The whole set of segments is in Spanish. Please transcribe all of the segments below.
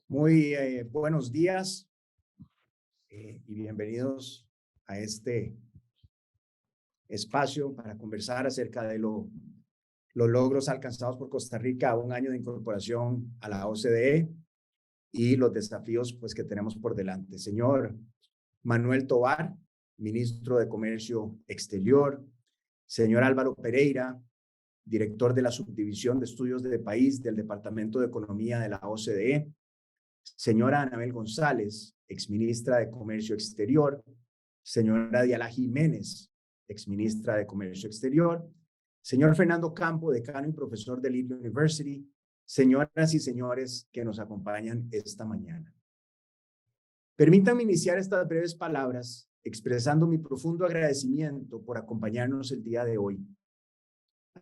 Muy buenos días y bienvenidos a este espacio para conversar acerca de los logros alcanzados por Costa Rica a un año de incorporación a la OCDE y los desafíos que tenemos por delante. Señor Manuel Tovar, ministro de Comercio Exterior, señor Álvaro Pereira, director de la Subdivisión de Estudios de País del Departamento de Economía de la OCDE, señora Anabel González, exministra de Comercio Exterior, señora Diala Jiménez, exministra de Comercio Exterior, señor Fernando Campo, decano y profesor de Libre University, señoras y señores que nos acompañan esta mañana. Permítanme iniciar estas breves palabras expresando mi profundo agradecimiento por acompañarnos el día de hoy.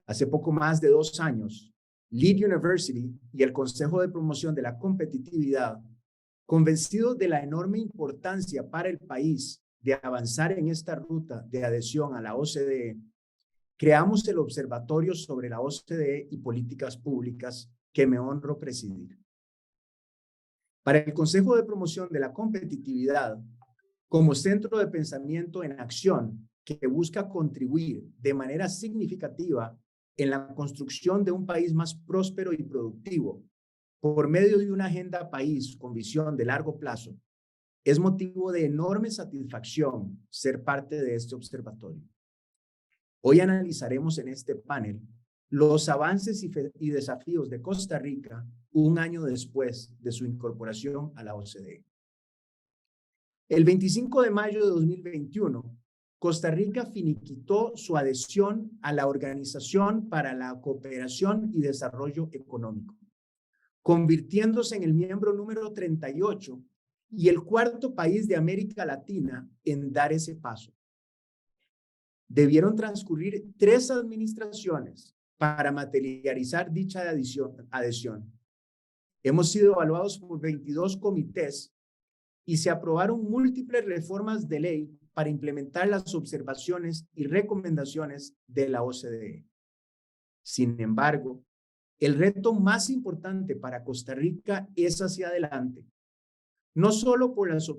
Hace poco más de 2 años, Lead University y el Consejo de Promoción de la Competitividad, convencidos de la enorme importancia para el país de avanzar en esta ruta de adhesión a la OCDE, creamos el Observatorio sobre la OCDE y Políticas Públicas que me honro presidir. Para el Consejo de Promoción de la Competitividad, como centro de pensamiento en acción que busca contribuir de manera significativa en la construcción de un país más próspero y productivo, por medio de una agenda país con visión de largo plazo, es motivo de enorme satisfacción ser parte de este observatorio. Hoy analizaremos en este panel los avances y desafíos de Costa Rica un año después de su incorporación a la OCDE. El 25 de mayo de 2021, Costa Rica finiquitó su adhesión a la Organización para la Cooperación y Desarrollo Económico, convirtiéndose en el miembro número 38 y el 4º país de América Latina en dar ese paso. Debieron transcurrir 3 administraciones para materializar dicha adhesión. Hemos sido evaluados por 22 comités y se aprobaron múltiples reformas de ley para implementar las observaciones y recomendaciones de la OCDE. Sin embargo, el reto más importante para Costa Rica es hacia adelante, no solo por las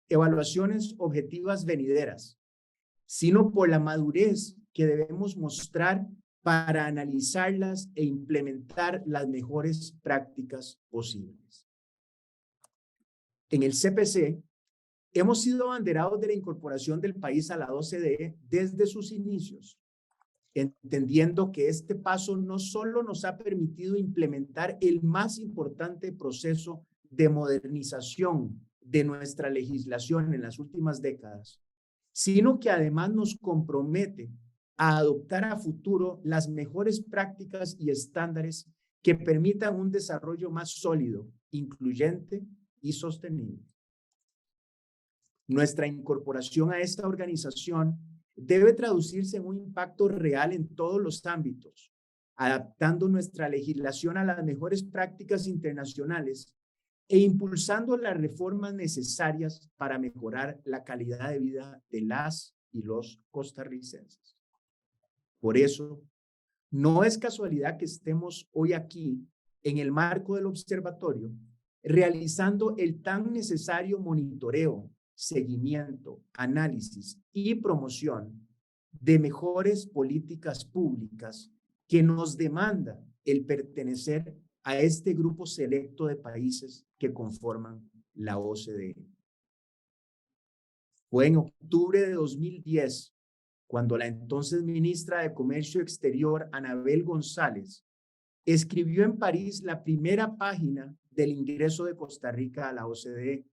evaluaciones objetivas venideras, sino por la madurez que debemos mostrar para analizarlas e implementar las mejores prácticas posibles. En el CPC, hemos sido abanderados de la incorporación del país a la OCDE desde sus inicios, entendiendo que este paso no solo nos ha permitido implementar el más importante proceso de modernización de nuestra legislación en las últimas décadas, sino que además nos compromete a adoptar a futuro las mejores prácticas y estándares que permitan un desarrollo más sólido, incluyente y sostenible. Nuestra incorporación a esta organización debe traducirse en un impacto real en todos los ámbitos, adaptando nuestra legislación a las mejores prácticas internacionales e impulsando las reformas necesarias para mejorar la calidad de vida de las y los costarricenses. Por eso, no es casualidad que estemos hoy aquí en el marco del observatorio realizando el tan necesario monitoreo, seguimiento, análisis y promoción de mejores políticas públicas que nos demanda el pertenecer a este grupo selecto de países que conforman la OCDE. Fue en octubre de 2010 cuando la entonces ministra de Comercio Exterior, Anabel González, escribió en París la primera página del ingreso de Costa Rica a la OCDE,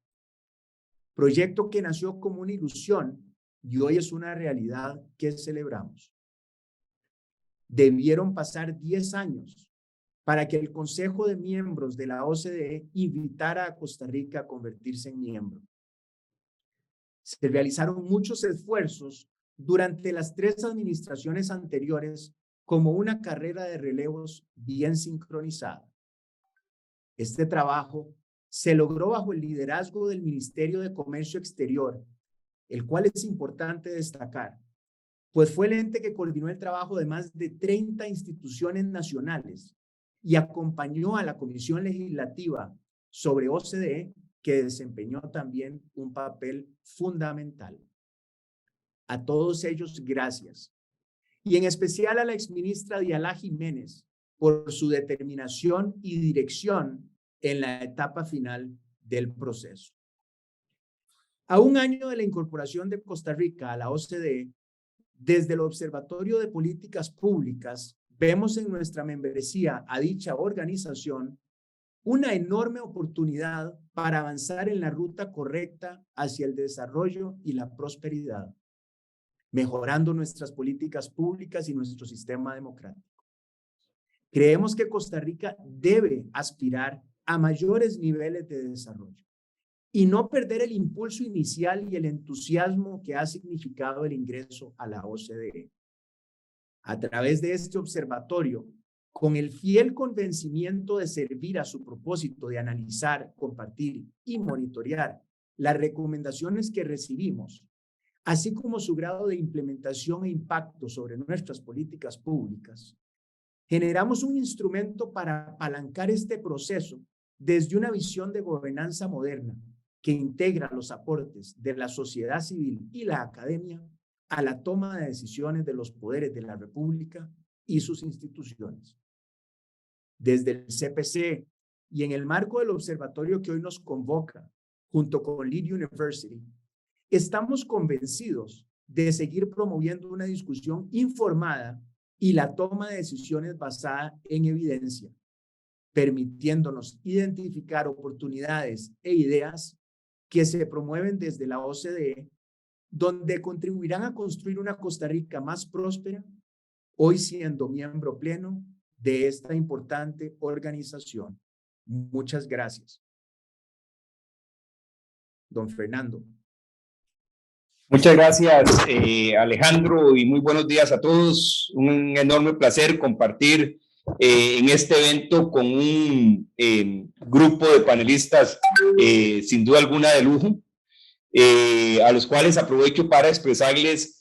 proyecto que nació como una ilusión y hoy es una realidad que celebramos. Debieron pasar 10 años para que el Consejo de Miembros de la OCDE invitara a Costa Rica a convertirse en miembro. Se realizaron muchos esfuerzos durante las 3 administraciones anteriores como una carrera de relevos bien sincronizada. Este trabajo se logró bajo el liderazgo del Ministerio de Comercio Exterior, el cual es importante destacar, pues fue el ente que coordinó el trabajo de más de 30 instituciones nacionales y acompañó a la Comisión Legislativa sobre OCDE, que desempeñó también un papel fundamental. A todos ellos, gracias. Y en especial a la exministra Dialá Jiménez por su determinación y dirección en la etapa final del proceso. A un año de la incorporación de Costa Rica a la OCDE, desde el Observatorio de Políticas Públicas, vemos en nuestra membresía a dicha organización una enorme oportunidad para avanzar en la ruta correcta hacia el desarrollo y la prosperidad, mejorando nuestras políticas públicas y nuestro sistema democrático. Creemos que Costa Rica debe aspirar a mayores niveles de desarrollo y no perder el impulso inicial y el entusiasmo que ha significado el ingreso a la OCDE. A través de este observatorio, con el fiel convencimiento de servir a su propósito de analizar, compartir y monitorear las recomendaciones que recibimos, así como su grado de implementación e impacto sobre nuestras políticas públicas, generamos un instrumento para apalancar este proceso desde una visión de gobernanza moderna que integra los aportes de la sociedad civil y la academia a la toma de decisiones de los poderes de la República y sus instituciones. Desde el CPC y en el marco del observatorio que hoy nos convoca, junto con Lead University, estamos convencidos de seguir promoviendo una discusión informada y la toma de decisiones basada en evidencia, permitiéndonos identificar oportunidades e ideas que se promueven desde la OCDE, donde contribuirán a construir una Costa Rica más próspera, hoy siendo miembro pleno de esta importante organización. Muchas gracias. Don Fernando. Muchas gracias, Alejandro, y muy buenos días a todos. Un enorme placer compartir en este evento con un grupo de panelistas sin duda alguna de lujo, a los cuales aprovecho para expresarles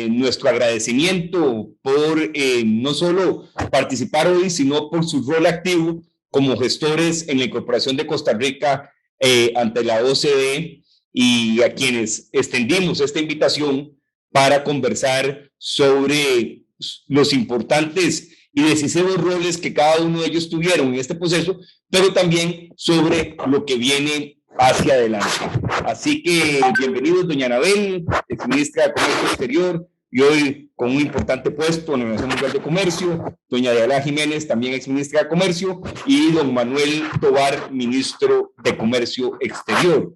nuestro agradecimiento por no solo participar hoy, sino por su rol activo como gestores en la incorporación de Costa Rica ante la OCDE, y a quienes extendimos esta invitación para conversar sobre los importantes y decisivos roles que cada uno de ellos tuvieron en este proceso, pero también sobre lo que viene hacia adelante. Así que bienvenidos, doña Anabel, exministra de Comercio Exterior, y hoy con un importante puesto en la Organización Mundial de Comercio, doña Dialá Jiménez, también exministra de Comercio, y don Manuel Tovar, ministro de Comercio Exterior.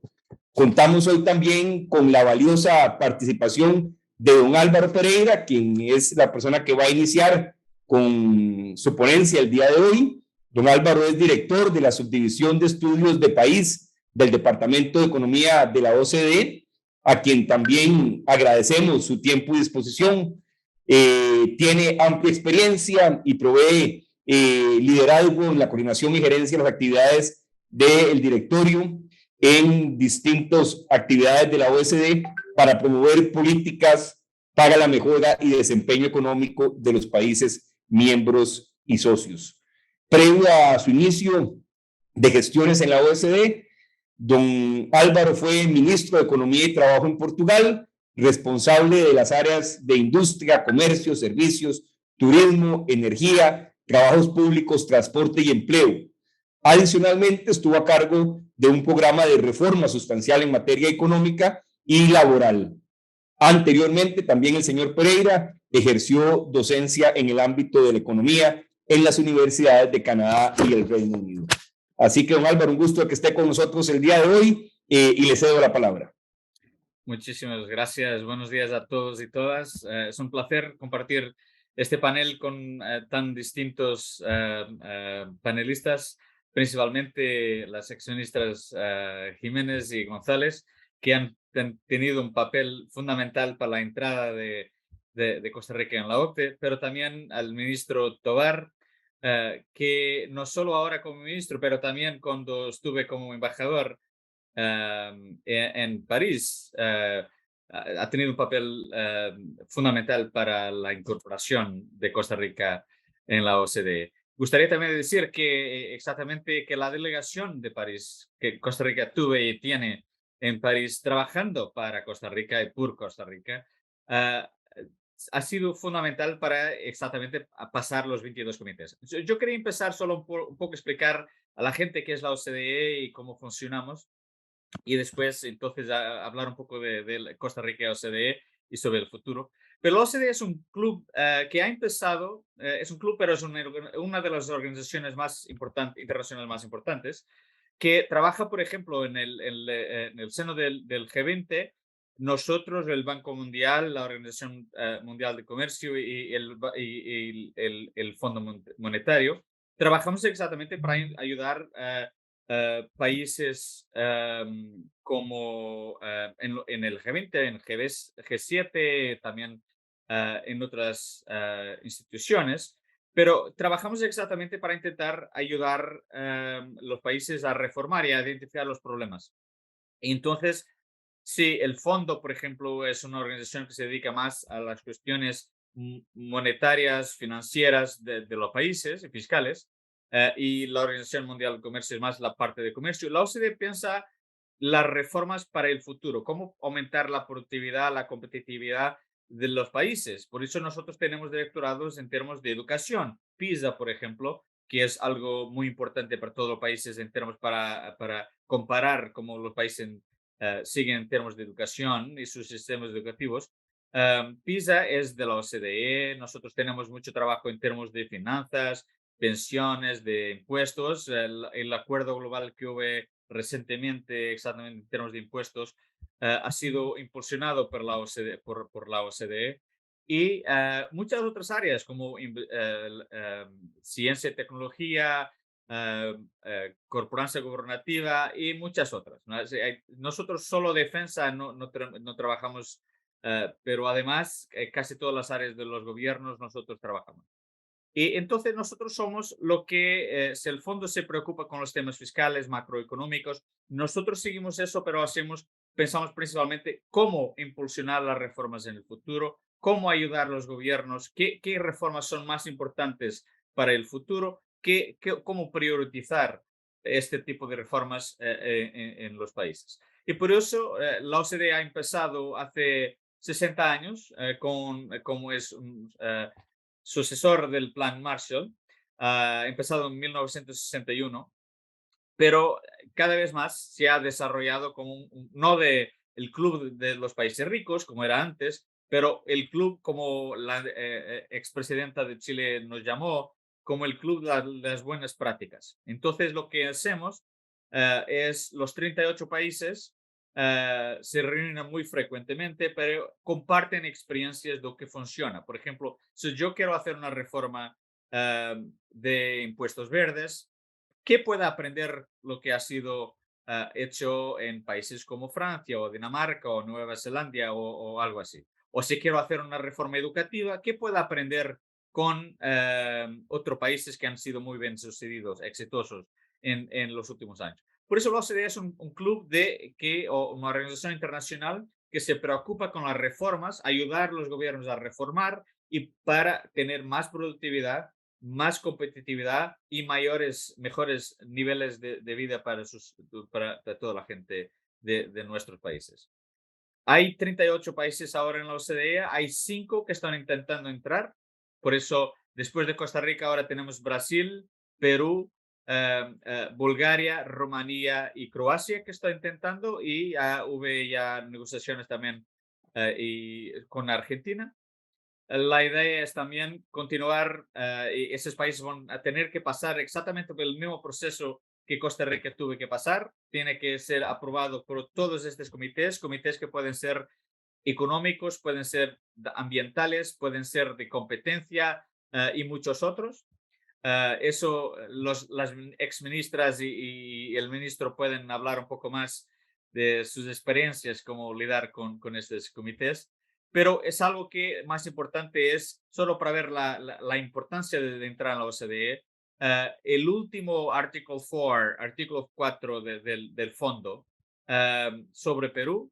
Contamos hoy también con la valiosa participación de don Álvaro Pereira, quien es la persona que va a iniciar con su ponencia el día de hoy. Don Álvaro es director de la Subdivisión de Estudios de País del Departamento de Economía de la OCDE, a quien también agradecemos su tiempo y disposición. Tiene amplia experiencia y provee liderazgo en la coordinación y gerencia de las actividades del directorio en distintas actividades de la OCDE para promover políticas para la mejora y desempeño económico de los países miembros y socios. Previo a su inicio de gestiones en la OCDE, don Álvaro fue ministro de Economía y Trabajo en Portugal, responsable de las áreas de industria, comercio, servicios, turismo, energía, trabajos públicos, transporte y empleo. Adicionalmente, estuvo a cargo de un programa de reforma sustancial en materia económica y laboral. Anteriormente, también el señor Pereira ejerció docencia en el ámbito de la economía en las universidades de Canadá y el Reino Unido. Así que, don Álvaro, un gusto que esté con nosotros el día de hoy y le cedo la palabra. Muchísimas gracias. Buenos días a todos y todas. Es un placer compartir este panel con tan distintos panelistas, principalmente las accionistas Jiménez y González, que han tenido un papel fundamental para la entrada de Costa Rica en la OCDE, pero también al ministro Tovar, que no solo ahora como ministro, pero también cuando estuve como embajador en París, ha tenido un papel fundamental para la incorporación de Costa Rica en la OCDE. Gustaría también decir que exactamente que la delegación de París que Costa Rica tuve y tiene en París trabajando para Costa Rica y por Costa Rica ha sido fundamental para exactamente pasar los 22 comités. Yo quería empezar solo un poco explicar a la gente qué es la OCDE y cómo funcionamos. Y después, entonces, hablar un poco de Costa Rica y OCDE y sobre el futuro. Pero la OCDE es un club que ha empezado, es un club, pero es una de las organizaciones más internacionales más importantes, que trabaja, por ejemplo, en el seno del G20. Nosotros, el Banco Mundial, la Organización Mundial de Comercio y el Fondo Monetario, trabajamos exactamente para ayudar países como en el G20, en G7, también en otras instituciones, pero trabajamos exactamente para intentar ayudar los países a reformar y a identificar los problemas. Entonces, si el fondo, por ejemplo, es una organización que se dedica más a las cuestiones monetarias, financieras de los países y fiscales, y la Organización Mundial del Comercio es más la parte de comercio. La OCDE piensa las reformas para el futuro, cómo aumentar la productividad, la competitividad de los países. Por eso nosotros tenemos directorados en términos de educación. PISA, por ejemplo, que es algo muy importante para todos los países en términos para comparar cómo los países siguen en términos de educación y sus sistemas educativos. PISA es de la OCDE. Nosotros tenemos mucho trabajo en términos de finanzas, pensiones, de impuestos. El acuerdo global que hubo recientemente, exactamente en términos de impuestos, ha sido impulsionado por la OCDE, por la OCDE. Y muchas otras áreas como ciencia y tecnología, corporación gubernativa y muchas otras, ¿no? Nosotros solo defensa no trabajamos, pero además casi todas las áreas de los gobiernos nosotros trabajamos. Y entonces nosotros somos lo que, si el fondo se preocupa con los temas fiscales, macroeconómicos, nosotros seguimos eso, pero pensamos principalmente cómo impulsionar las reformas en el futuro, cómo ayudar a los gobiernos, qué reformas son más importantes para el futuro, cómo priorizar este tipo de reformas en los países. Y por eso la OCDE ha empezado hace 60 años como es sucesor del Plan Marshall, empezado en 1961, pero cada vez más se ha desarrollado como no el club de los países ricos, como era antes, pero el club, como la expresidenta de Chile nos llamó, como el club de las buenas prácticas. Entonces, lo que hacemos es los 38 países se reúnen muy frecuentemente, pero comparten experiencias de lo que funciona. Por ejemplo, si yo quiero hacer una reforma de impuestos verdes, ¿qué puede aprender lo que ha sido hecho en países como Francia o Dinamarca o Nueva Zelanda o algo así? O si quiero hacer una reforma educativa, ¿qué puedo aprender con otros países que han sido muy bien sucedidos, exitosos en los últimos años? Por eso la OCDE es un club o una organización internacional que se preocupa con las reformas, ayudar a los gobiernos a reformar y para tener más productividad, más competitividad y mejores niveles de vida para toda la gente de nuestros países. Hay 38 países ahora en la OCDE, hay 5 que están intentando entrar. Por eso, después de Costa Rica, ahora tenemos Brasil, Perú, Bulgaria, Rumanía y Croacia que están intentando, y hubo ya negociaciones también y con Argentina. La idea es también continuar, y esos países van a tener que pasar exactamente por el mismo proceso que Costa Rica tuvo que pasar. Tiene que ser aprobado por todos estos comités que pueden ser económicos, pueden ser ambientales, pueden ser de competencia y muchos otros. Eso las exministras y el ministro pueden hablar un poco más de sus experiencias, cómo lidiar con estos comités. Pero es algo que más importante es, solo para ver la importancia de entrar en la OCDE, el último artículo 4 del fondo sobre Perú,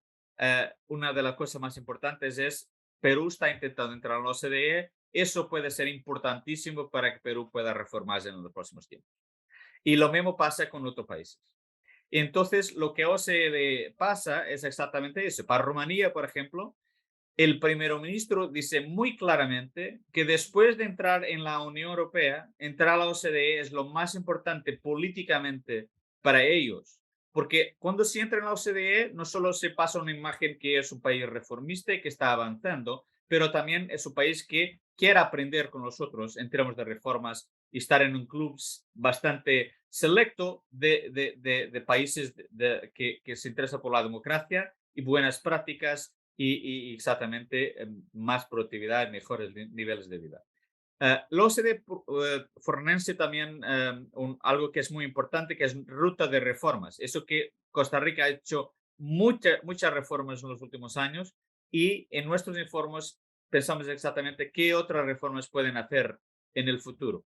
una de las cosas más importantes es Perú está intentando entrar en la OCDE. Eso puede ser importantísimo para que Perú pueda reformarse en los próximos tiempos. Y lo mismo pasa con otros países. Entonces, lo que OCDE pasa es exactamente eso. Para Rumanía, por ejemplo, el primer ministro dice muy claramente que después de entrar en la Unión Europea, entrar a la OCDE es lo más importante políticamente para ellos. Porque cuando se entra en la OCDE, no solo se pasa una imagen que es un país reformista y que está avanzando, pero también es un país que quiere aprender con nosotros en términos de reformas y estar en un club bastante selecto de países que se interesan por la democracia y buenas prácticas y exactamente más productividad y mejores niveles de vida. La OCDE fornece también algo que es muy importante, que es ruta de reformas. Eso que Costa Rica ha hecho muchas reformas en los últimos años y en nuestros informes pensamos exactamente qué otras reformas pueden hacer en el futuro.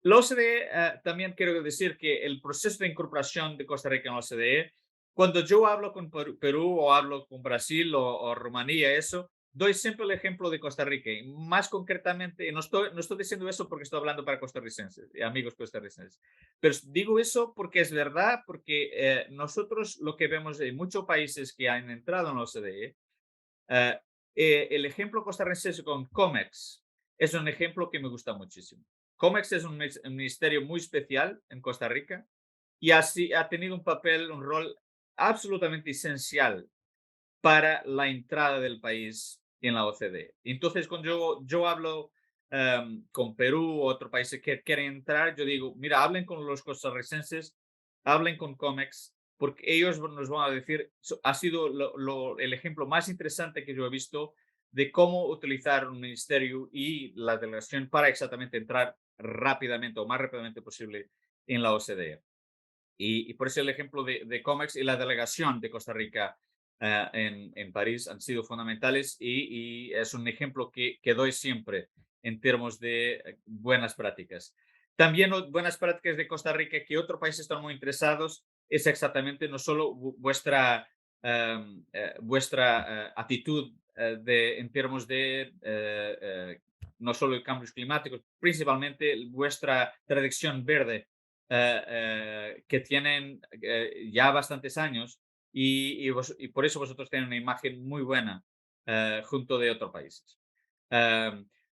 La OCDE, también quiero decir que el proceso de incorporación de Costa Rica en la OCDE, cuando yo hablo con Perú o hablo con Brasil o Rumanía, eso, doy siempre el ejemplo de Costa Rica. Y más concretamente, no estoy diciendo eso porque estoy hablando para costarricenses y amigos costarricenses, pero digo eso porque es verdad, porque nosotros lo que vemos en muchos países que han entrado en la OCDE, el ejemplo costarricense con COMEX es un ejemplo que me gusta muchísimo. COMEX es un ministerio muy especial en Costa Rica y así ha tenido un rol absolutamente esencial para la entrada del país en la OCDE. Entonces, cuando yo hablo con Perú o otros países que quieren entrar, yo digo, mira, hablen con los costarricenses, hablen con COMEX, porque ellos nos van a decir, ha sido el ejemplo más interesante que yo he visto de cómo utilizar un ministerio y la delegación para exactamente entrar rápidamente o más rápidamente posible en la OCDE. Y por eso el ejemplo de COMEX y la delegación de Costa Rica en París han sido fundamentales y es un ejemplo que doy siempre en términos de buenas prácticas. También buenas prácticas de Costa Rica que otros países están muy interesados es exactamente no solo vuestra actitud en términos de no solo cambios climáticos, principalmente vuestra tradición verde que tienen ya bastantes años y por eso vosotros tenéis una imagen muy buena junto de otros países.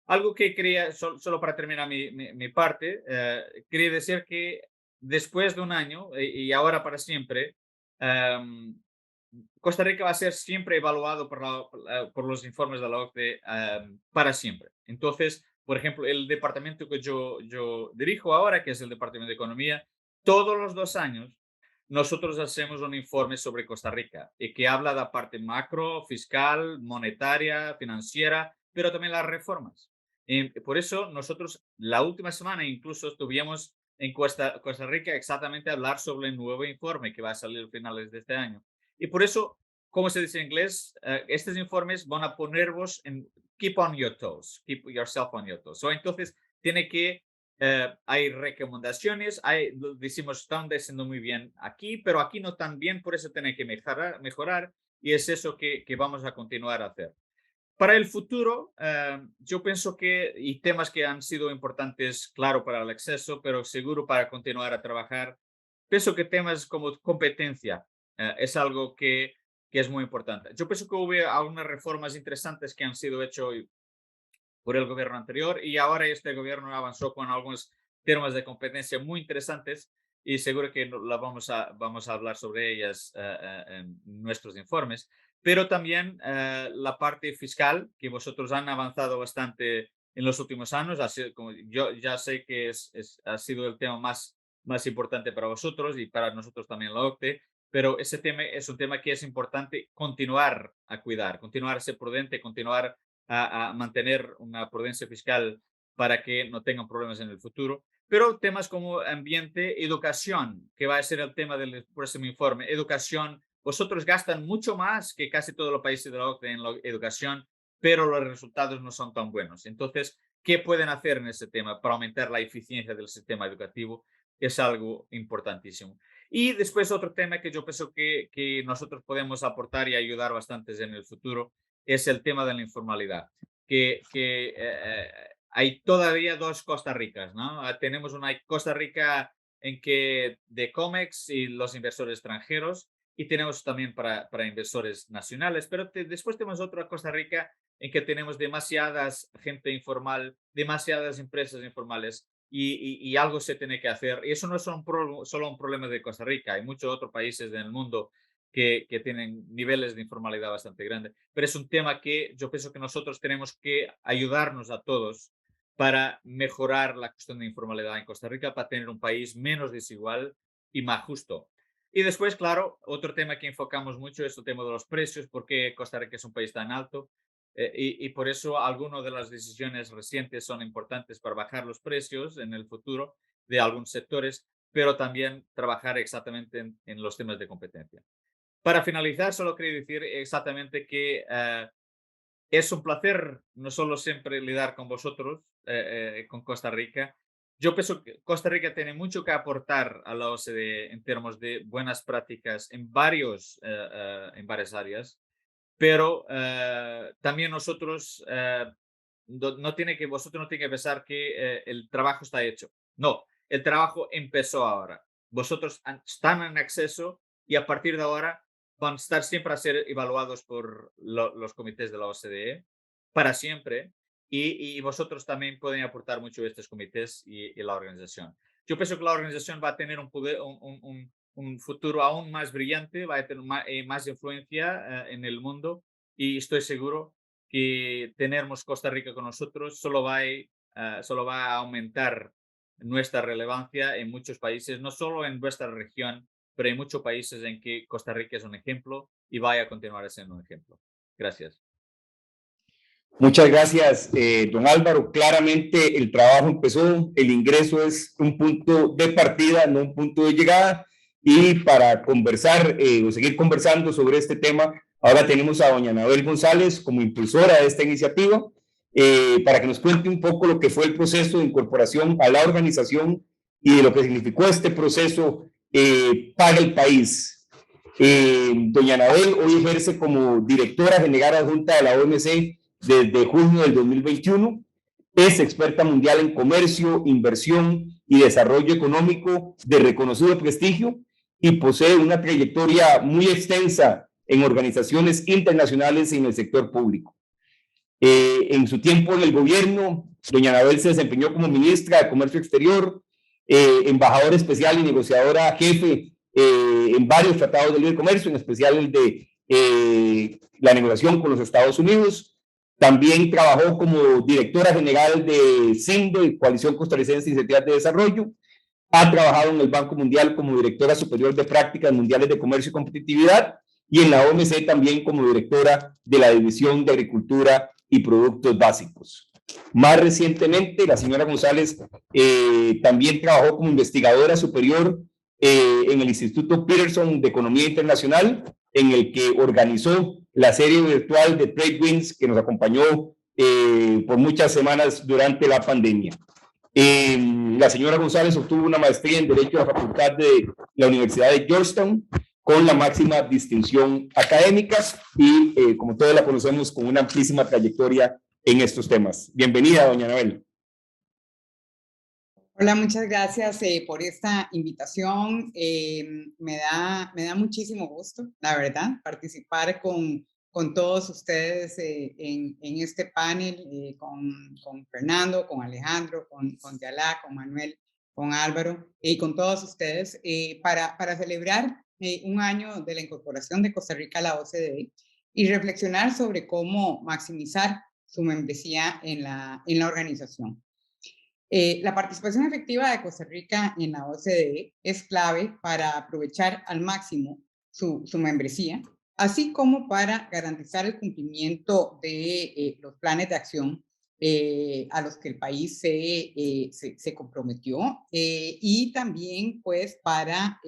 Algo que quería, solo para terminar mi parte, quería decir que después de un año y ahora para siempre, Costa Rica va a ser siempre evaluado por los informes de la OCDE para siempre. Entonces, por ejemplo, el departamento que yo dirijo ahora, que es el Departamento de Economía, todos los 2 años nosotros hacemos un informe sobre Costa Rica y que habla de la parte macro, fiscal, monetaria, financiera, pero también las reformas. Y por eso nosotros la última semana incluso estuvimos en Costa Rica exactamente a hablar sobre el nuevo informe que va a salir a finales de este año. Y por eso, como se dice en inglés, estos informes van a ponervos en keep on your toes, keep yourself on your toes. Entonces, tiene que, hay recomendaciones, decimos, están haciendo muy bien aquí, pero aquí no tan bien, por eso tiene que mejorar y es eso que vamos a continuar a hacer. Para el futuro, yo pienso que, y temas que han sido importantes, claro, para el acceso, pero seguro para continuar a trabajar, pienso que temas como competencia es algo que es muy importante. Yo pienso que hubo algunas reformas interesantes que han sido hechas por el gobierno anterior y ahora este gobierno avanzó con algunos temas de competencia muy interesantes y seguro que vamos a hablar sobre ellas en nuestros informes. pero también la parte fiscal, que vosotros han avanzado bastante en los últimos años. Como yo ya sé que ha sido el tema más importante para vosotros y para nosotros también la OCDE, pero ese tema es un tema que es importante continuar a cuidar, continuar a ser prudente, continuar a mantener una prudencia fiscal para que no tengan problemas en el futuro. Pero temas como ambiente, educación, que va a ser el tema del próximo informe. Educación, vosotros gastan mucho más que casi todos los países de la OCDE en la educación, pero los resultados no son tan buenos. Entonces, ¿qué pueden hacer en ese tema para aumentar la eficiencia del sistema educativo? Es algo importantísimo. Y después otro tema que yo pienso que nosotros podemos aportar y ayudar bastante en el futuro es el tema de la informalidad, hay todavía dos Costa Ricas, ¿no? Tenemos una Costa Rica en que de COMEX y los inversores extranjeros, y tenemos también para inversores nacionales, pero después tenemos otra Costa Rica en que tenemos demasiadas gente informal, demasiadas empresas informales y algo se tiene que hacer. Y eso no es solo un problema de Costa Rica, hay muchos otros países del mundo que tienen niveles de informalidad bastante grandes, pero es un tema que yo pienso que nosotros tenemos que ayudarnos a todos para mejorar la cuestión de informalidad en Costa Rica, para tener un país menos desigual y más justo. Y después, claro, otro tema que enfocamos mucho es el tema de los precios, porque Costa Rica es un país tan alto y por eso algunas de las decisiones recientes son importantes para bajar los precios en el futuro de algunos sectores, pero también trabajar exactamente en los temas de competencia. Para finalizar, solo quería decir exactamente que es un placer no solo siempre lidiar con vosotros, con Costa Rica. Yo pienso que Costa Rica tiene mucho que aportar a la OCDE en términos de buenas prácticas en varias áreas, pero también nosotros, vosotros no tienen que pensar que el trabajo está hecho. No, el trabajo empezó ahora. Vosotros están en acceso y a partir de ahora van a estar siempre a ser evaluados por los comités de la OCDE para siempre y vosotros también pueden aportar mucho a estos comités y la organización. Yo pienso que la organización va a tener un futuro aún más brillante, va a tener más influencia en el mundo y estoy seguro que tenemos Costa Rica con nosotros solo va a aumentar nuestra relevancia en muchos países, no solo en vuestra región, pero hay muchos países en que Costa Rica es un ejemplo y vaya a continuar siendo un ejemplo. Gracias. Muchas gracias, don Álvaro. Claramente el trabajo empezó, el ingreso es un punto de partida, no un punto de llegada. Y para conversar o seguir conversando sobre este tema, ahora tenemos a doña Anabel González como impulsora de esta iniciativa, para que nos cuente un poco lo que fue el proceso de incorporación a la organización y de lo que significó este proceso para el país. Doña Anabel hoy ejerce como directora general adjunta de la OMC desde junio del 2021. Es experta mundial en comercio, inversión y desarrollo económico de reconocido prestigio y posee una trayectoria muy extensa en organizaciones internacionales y en el sector público. En su tiempo en el gobierno, doña Anabel se desempeñó como ministra de Comercio Exterior, embajadora especial y negociadora jefe en varios tratados de libre comercio, en especial el de la negociación con los Estados Unidos. También trabajó como directora general de CINDE, Coalición Costarricense de Iniciativas de Desarrollo. Ha trabajado en el Banco Mundial como directora superior de prácticas mundiales de comercio y competitividad y en la OMC también como directora de la División de Agricultura y Productos Básicos. Más recientemente, la señora González también trabajó como investigadora superior en el Instituto Peterson de Economía Internacional, en el que organizó la serie virtual de Trade Winds que nos acompañó por muchas semanas durante la pandemia. La señora González obtuvo una maestría en Derecho a la Facultad de la Universidad de Georgetown con la máxima distinción académica y, como todos la conocemos, con una amplísima trayectoria en estos temas. Bienvenida, doña Anabel. Hola, muchas gracias por esta invitación. Me da muchísimo gusto, la verdad, participar con todos ustedes en este panel, con Fernando, con Alejandro, con Yalá, con Manuel, con Álvaro y con todos ustedes para celebrar un año de la incorporación de Costa Rica a la OCDE. y reflexionar sobre cómo maximizar su membresía en la organización. La participación efectiva de Costa Rica en la OCDE es clave para aprovechar al máximo su membresía, así como para garantizar el cumplimiento de los planes de acción a los que el país se comprometió y también pues para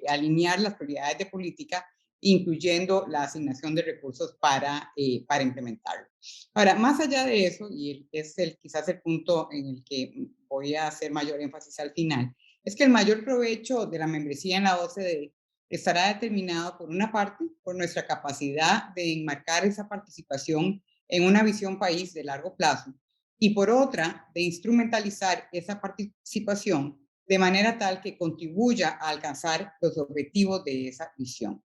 alinear las prioridades de política, incluyendo la asignación de recursos para implementarlo. Ahora, más allá de eso, y es quizás el punto en el que voy a hacer mayor énfasis al final, es que el mayor provecho de la membresía en la OCDE estará determinado por una parte por nuestra capacidad de enmarcar esa participación en una visión país de largo plazo y por otra de instrumentalizar esa participación de manera tal que contribuya a alcanzar los objetivos de esa visión.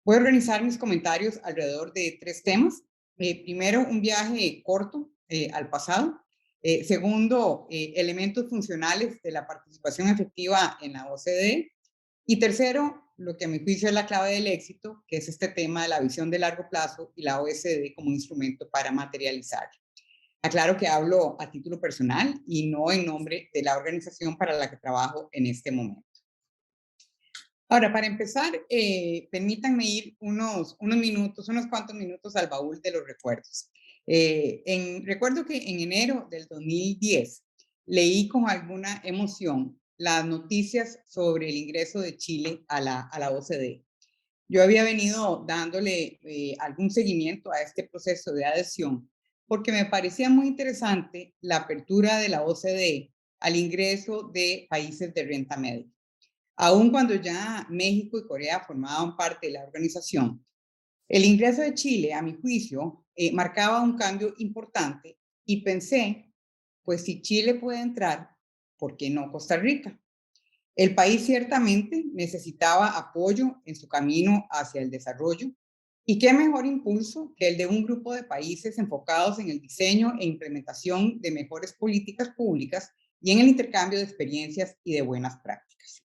Voy a organizar mis comentarios alrededor de 3 temas. Primero, un viaje corto al pasado. Segundo, elementos funcionales de la participación efectiva en la OCDE. Y tercero, lo que a mi juicio es la clave del éxito, que es este tema de la visión de largo plazo y la OCDE como un instrumento para materializar. Aclaro que hablo a título personal y no en nombre de la organización para la que trabajo en este momento. Ahora, para empezar, permítanme ir unos cuantos minutos al baúl de los recuerdos. Recuerdo que en enero del 2010 leí con alguna emoción las noticias sobre el ingreso de Chile a la OCDE. Yo había venido dándole algún seguimiento a este proceso de adhesión porque me parecía muy interesante la apertura de la OCDE al ingreso de países de renta media. Aun cuando ya México y Corea formaban parte de la organización, el ingreso de Chile, a mi juicio, marcaba un cambio importante y pensé, pues si Chile puede entrar, ¿por qué no Costa Rica? El país ciertamente necesitaba apoyo en su camino hacia el desarrollo y qué mejor impulso que el de un grupo de países enfocados en el diseño e implementación de mejores políticas públicas y en el intercambio de experiencias y de buenas prácticas.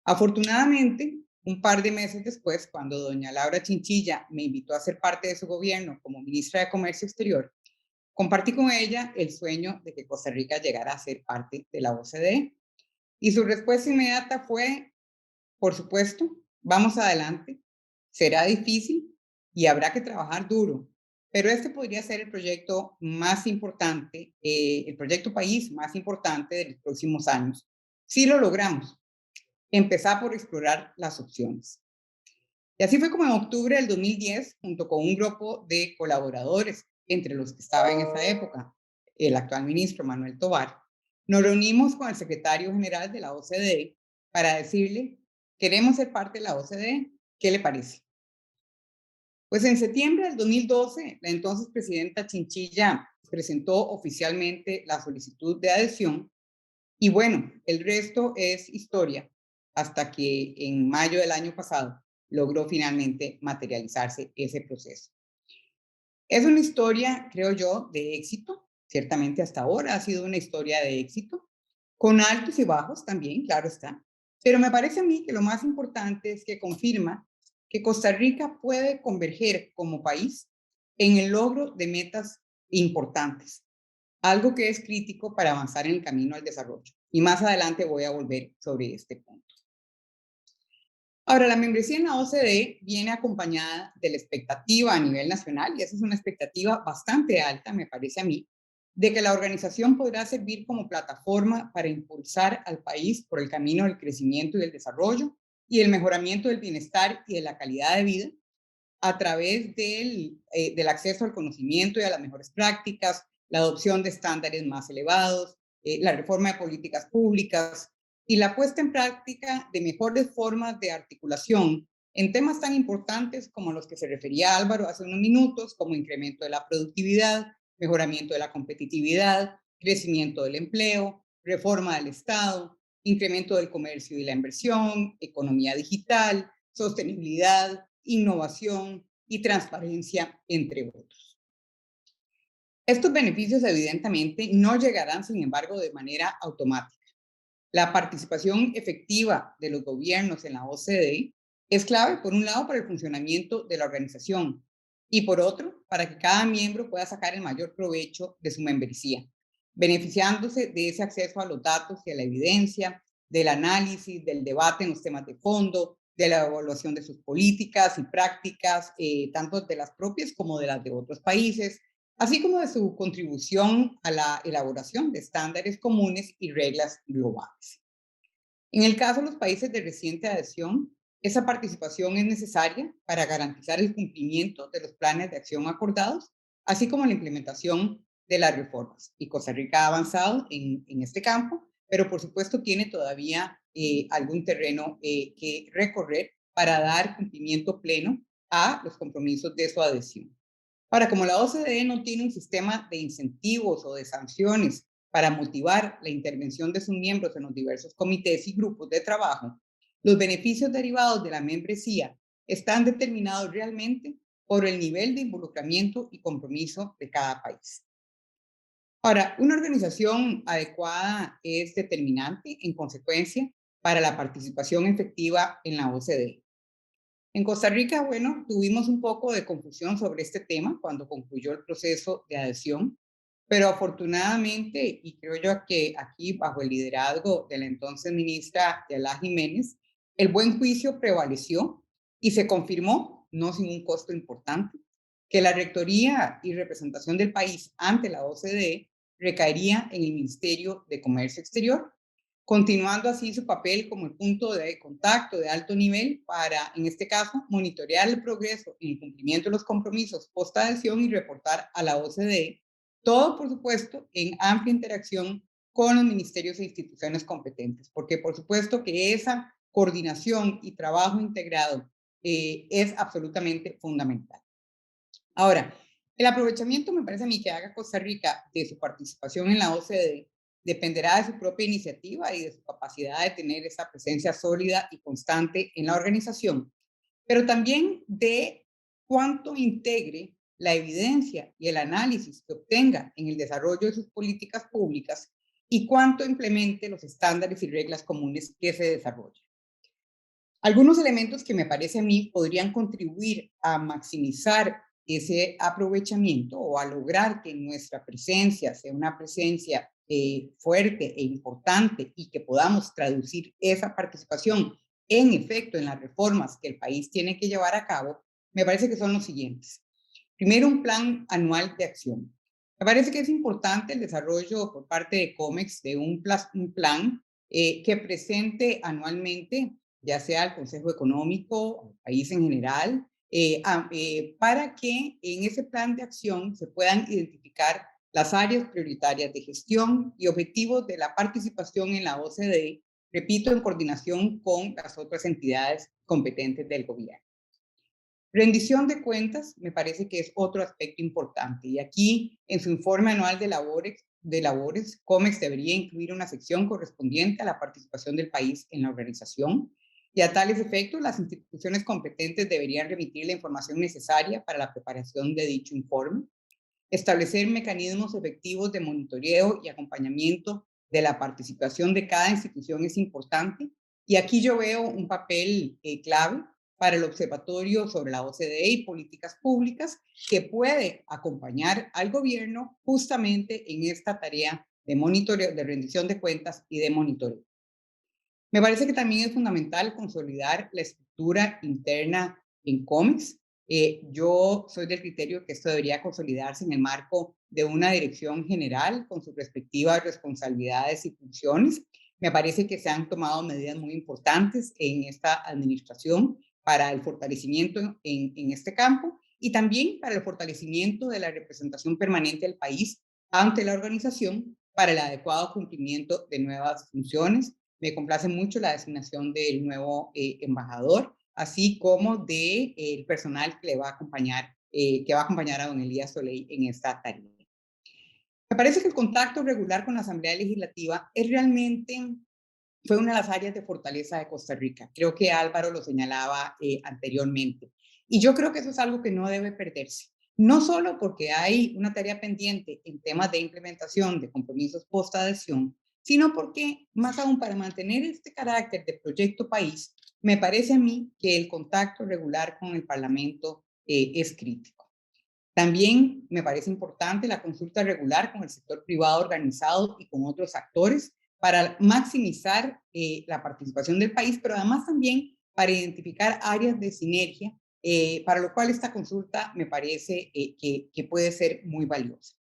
Afortunadamente, un par de meses después, cuando doña Laura Chinchilla me invitó a ser parte de su gobierno como ministra de Comercio Exterior, compartí con ella el sueño de que Costa Rica llegara a ser parte de la OCDE. Y su respuesta inmediata fue, por supuesto, vamos adelante, será difícil y habrá que trabajar duro, pero este podría ser el proyecto más importante, el proyecto país más importante de los próximos años. Si lo logramos, empezar por explorar las opciones. Y así fue como en octubre del 2010, junto con un grupo de colaboradores, entre los que estaba en esa época el actual ministro Manuel Tovar, nos reunimos con el secretario general de la OCDE para decirle, queremos ser parte de la OCDE, ¿qué le parece? Pues en septiembre del 2012, la entonces presidenta Chinchilla presentó oficialmente la solicitud de adhesión y bueno, el resto es historia, hasta que en mayo del año pasado logró finalmente materializarse ese proceso. Es una historia, creo yo, de éxito. Ciertamente hasta ahora ha sido una historia de éxito, con altos y bajos también, claro está. Pero me parece a mí que lo más importante es que confirma que Costa Rica puede converger como país en el logro de metas importantes, algo que es crítico para avanzar en el camino al desarrollo. Y más adelante voy a volver sobre este punto. Ahora, la membresía en la OCDE viene acompañada de la expectativa a nivel nacional, y esa es una expectativa bastante alta, me parece a mí, de que la organización podrá servir como plataforma para impulsar al país por el camino del crecimiento y del desarrollo y el mejoramiento del bienestar y de la calidad de vida a través del acceso al conocimiento y a las mejores prácticas, la adopción de estándares más elevados, la reforma de políticas públicas y la puesta en práctica de mejores formas de articulación en temas tan importantes como los que se refería Álvaro hace unos minutos, como incremento de la productividad, mejoramiento de la competitividad, crecimiento del empleo, reforma del Estado, incremento del comercio y la inversión, economía digital, sostenibilidad, innovación y transparencia, entre otros. Estos beneficios evidentemente no llegarán, sin embargo, de manera automática. La participación efectiva de los gobiernos en la OCDE Es clave, por un lado, para el funcionamiento de la organización y por otro, para que cada miembro pueda sacar el mayor provecho de su membresía, beneficiándose de ese acceso a los datos y a la evidencia, del análisis, del debate en los temas de fondo, de la evaluación de sus políticas y prácticas, tanto de las propias como de las de otros países, así como de su contribución a la elaboración de estándares comunes y reglas globales. En el caso de los países de reciente adhesión, esa participación es necesaria para garantizar el cumplimiento de los planes de acción acordados, así como la implementación de las reformas. Y Costa Rica ha avanzado en este campo, pero por supuesto tiene todavía algún terreno que recorrer para dar cumplimiento pleno a los compromisos de su adhesión. Ahora, como la OCDE no tiene un sistema de incentivos o de sanciones para motivar la intervención de sus miembros en los diversos comités y grupos de trabajo, los beneficios derivados de la membresía están determinados realmente por el nivel de involucramiento y compromiso de cada país. Ahora, una organización adecuada es determinante, en consecuencia, para la participación efectiva en la OCDE. En Costa Rica, bueno, tuvimos un poco de confusión sobre este tema cuando concluyó el proceso de adhesión, pero afortunadamente, y creo yo que aquí bajo el liderazgo de la entonces ministra Yalá Jiménez, el buen juicio prevaleció y se confirmó, no sin un costo importante, que la rectoría y representación del país ante la OCDE recaería en el Ministerio de Comercio Exterior, continuando así su papel como el punto de contacto de alto nivel para, en este caso, monitorear el progreso en el cumplimiento de los compromisos post-adhesión y reportar a la OCDE, todo, por supuesto, en amplia interacción con los ministerios e instituciones competentes, porque por supuesto que esa coordinación y trabajo integrado es absolutamente fundamental. Ahora, el aprovechamiento me parece a mí que haga Costa Rica de su participación en la OCDE dependerá de su propia iniciativa y de su capacidad de tener esa presencia sólida y constante en la organización, pero también de cuánto integre la evidencia y el análisis que obtenga en el desarrollo de sus políticas públicas y cuánto implemente los estándares y reglas comunes que se desarrollen. Algunos elementos que me parece a mí podrían contribuir a maximizar ese aprovechamiento o a lograr que nuestra presencia sea una presencia fuerte e importante y que podamos traducir esa participación en efecto en las reformas que el país tiene que llevar a cabo, me parece que son los siguientes. Primero, un plan anual de acción. Me parece que es importante el desarrollo por parte de COMEX de un plan que presente anualmente, ya sea al Consejo Económico, al país en general, para que en ese plan de acción se puedan identificar las áreas prioritarias de gestión y objetivos de la participación en la OCDE, repito, en coordinación con las otras entidades competentes del gobierno. Rendición de cuentas me parece que es otro aspecto importante y aquí en su informe anual de labores, COMEX debería incluir una sección correspondiente a la participación del país en la organización y a tales efectos las instituciones competentes deberían remitir la información necesaria para la preparación de dicho informe, establecer mecanismos efectivos de monitoreo y acompañamiento de la participación de cada institución es importante y aquí yo veo un papel clave para el Observatorio sobre la OCDE y políticas públicas que puede acompañar al gobierno justamente en esta tarea de monitoreo, de rendición de cuentas y de monitoreo. Me parece que también es fundamental consolidar la estructura interna en COMEX. Yo soy del criterio que esto debería consolidarse en el marco de una dirección general con sus respectivas responsabilidades y funciones. Me parece que se han tomado medidas muy importantes en esta administración para el fortalecimiento en este campo y también para el fortalecimiento de la representación permanente del país ante la organización para el adecuado cumplimiento de nuevas funciones. Me complace mucho la designación del nuevo embajador, así como del personal que le va a acompañar, a don Elías Soleil en esta tarea. Me parece que el contacto regular con la Asamblea Legislativa es realmente fue una de las áreas de fortaleza de Costa Rica. Creo que Álvaro lo señalaba anteriormente. Y yo creo que eso es algo que no debe perderse. No solo porque hay una tarea pendiente en temas de implementación de compromisos post-adhesión, sino porque, más aún, para mantener este carácter de proyecto país, me parece a mí que el contacto regular con el Parlamento es crítico. También me parece importante la consulta regular con el sector privado organizado y con otros actores para maximizar la participación del país, pero además también para identificar áreas de sinergia, para lo cual esta consulta me parece que puede ser muy valiosa.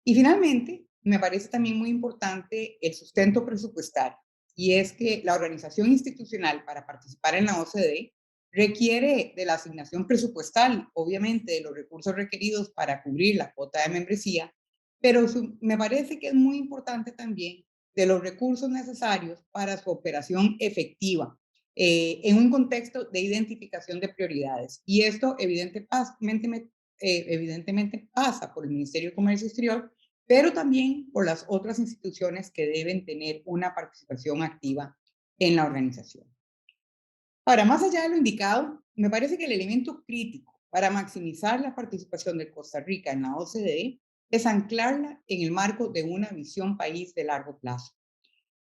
Y finalmente, me parece también muy importante el sustento presupuestario, y es que la organización institucional para participar en la OCDE requiere de la asignación presupuestal, obviamente de los recursos requeridos para cubrir la cuota de membresía, pero me parece que es muy importante también de los recursos necesarios para su operación efectiva en un contexto de identificación de prioridades. Y esto evidentemente pasa por el Ministerio de Comercio Exterior, pero también por las otras instituciones que deben tener una participación activa en la organización. Ahora, más allá de lo indicado, me parece que el elemento crítico para maximizar la participación de Costa Rica en la OCDE es anclarla en el marco de una visión país de largo plazo.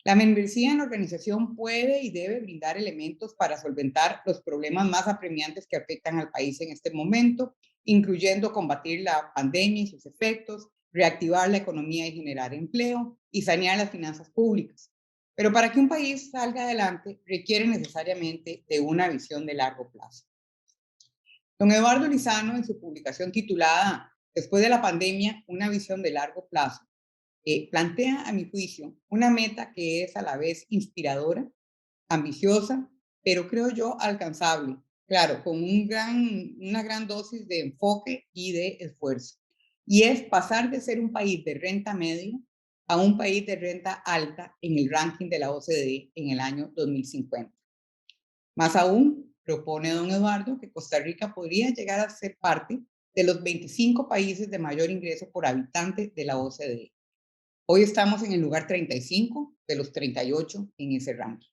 La membresía en la organización puede y debe brindar elementos para solventar los problemas más apremiantes que afectan al país en este momento, incluyendo combatir la pandemia y sus efectos, reactivar la economía y generar empleo y sanear las finanzas públicas. Pero para que un país salga adelante requiere necesariamente de una visión de largo plazo. Don Eduardo Lizano, en su publicación titulada Después de la pandemia, una visión de largo plazo, plantea, a mi juicio, una meta que es a la vez inspiradora, ambiciosa, pero creo yo alcanzable, claro, con una gran dosis de enfoque y de esfuerzo. Y es pasar de ser un país de renta media a un país de renta alta en el ranking de la OCDE en el año 2050. Más aún, propone don Eduardo que Costa Rica podría llegar a ser parte de los 25 países de mayor ingreso por habitante de la OCDE. Hoy estamos en el lugar 35 de los 38 en ese ranking.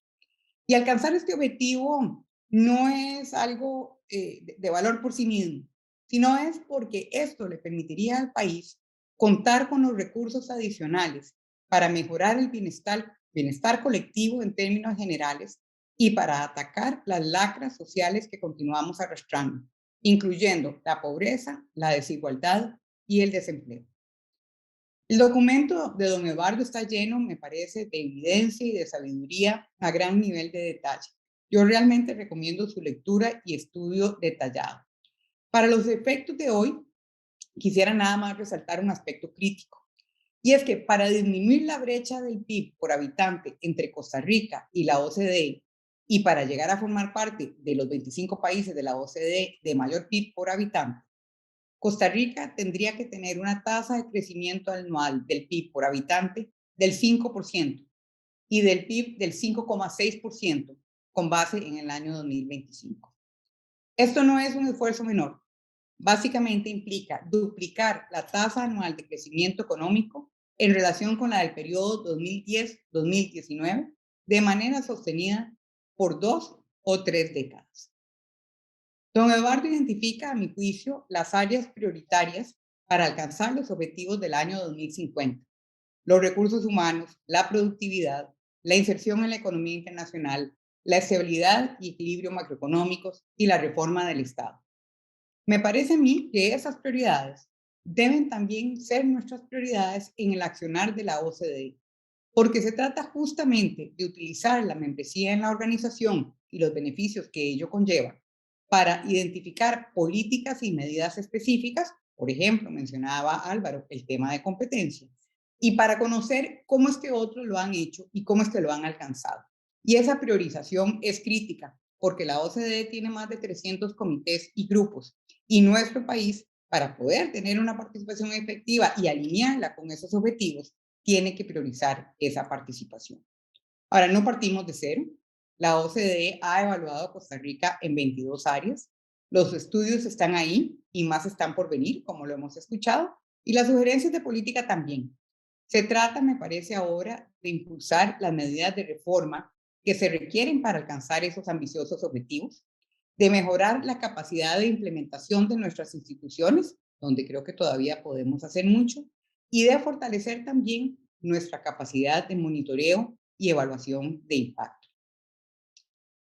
Y alcanzar este objetivo no es algo de valor por sí mismo, sino es porque esto le permitiría al país contar con los recursos adicionales para mejorar el bienestar colectivo en términos generales y para atacar las lacras sociales que continuamos arrastrando, incluyendo la pobreza, la desigualdad y el desempleo. El documento de don Eduardo está lleno, me parece, de evidencia y de sabiduría a gran nivel de detalle. Yo realmente recomiendo su lectura y estudio detallado. Para los efectos de hoy, quisiera nada más resaltar un aspecto crítico. Y es que para disminuir la brecha del PIB por habitante entre Costa Rica y la OCDE, y para llegar a formar parte de los 25 países de la OCDE de mayor PIB por habitante, Costa Rica tendría que tener una tasa de crecimiento anual del PIB por habitante del 5% y del PIB del 5,6% con base en el año 2025. Esto no es un esfuerzo menor. Básicamente implica duplicar la tasa anual de crecimiento económico en relación con la del periodo 2010-2019 de manera sostenida por 2 o 3 décadas. Don Eduardo identifica, a mi juicio, las áreas prioritarias para alcanzar los objetivos del año 2050. Los recursos humanos, la productividad, la inserción en la economía internacional, la estabilidad y equilibrio macroeconómicos y la reforma del Estado. Me parece a mí que esas prioridades deben también ser nuestras prioridades en el accionar de la OCDE, porque se trata justamente de utilizar la membresía en la organización y los beneficios que ello conlleva para identificar políticas y medidas específicas, por ejemplo, mencionaba Álvaro el tema de competencia, y para conocer cómo es que otros lo han hecho y cómo es que lo han alcanzado. Y esa priorización es crítica, porque la OCDE tiene más de 300 comités y grupos, y nuestro país, para poder tener una participación efectiva y alinearla con esos objetivos, tiene que priorizar esa participación. Ahora, no partimos de cero. La OCDE ha evaluado a Costa Rica en 22 áreas. Los estudios están ahí y más están por venir, como lo hemos escuchado, y las sugerencias de política también. Se trata, me parece ahora, de impulsar las medidas de reforma que se requieren para alcanzar esos ambiciosos objetivos, de mejorar la capacidad de implementación de nuestras instituciones, donde creo que todavía podemos hacer mucho, y de fortalecer también nuestra capacidad de monitoreo y evaluación de impacto.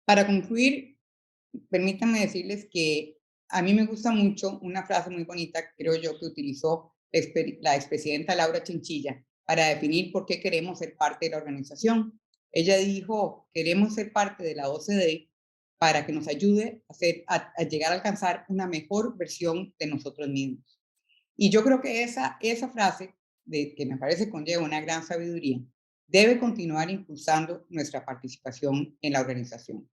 Para concluir, permítanme decirles que a mí me gusta mucho una frase muy bonita, creo yo, que utilizó la expresidenta Laura Chinchilla para definir por qué queremos ser parte de la organización. Ella dijo, queremos ser parte de la OCDE para que nos ayude a llegar a alcanzar una mejor versión de nosotros mismos. Y yo creo que esa frase, que me parece conlleva una gran sabiduría, debe continuar impulsando nuestra participación en la organización.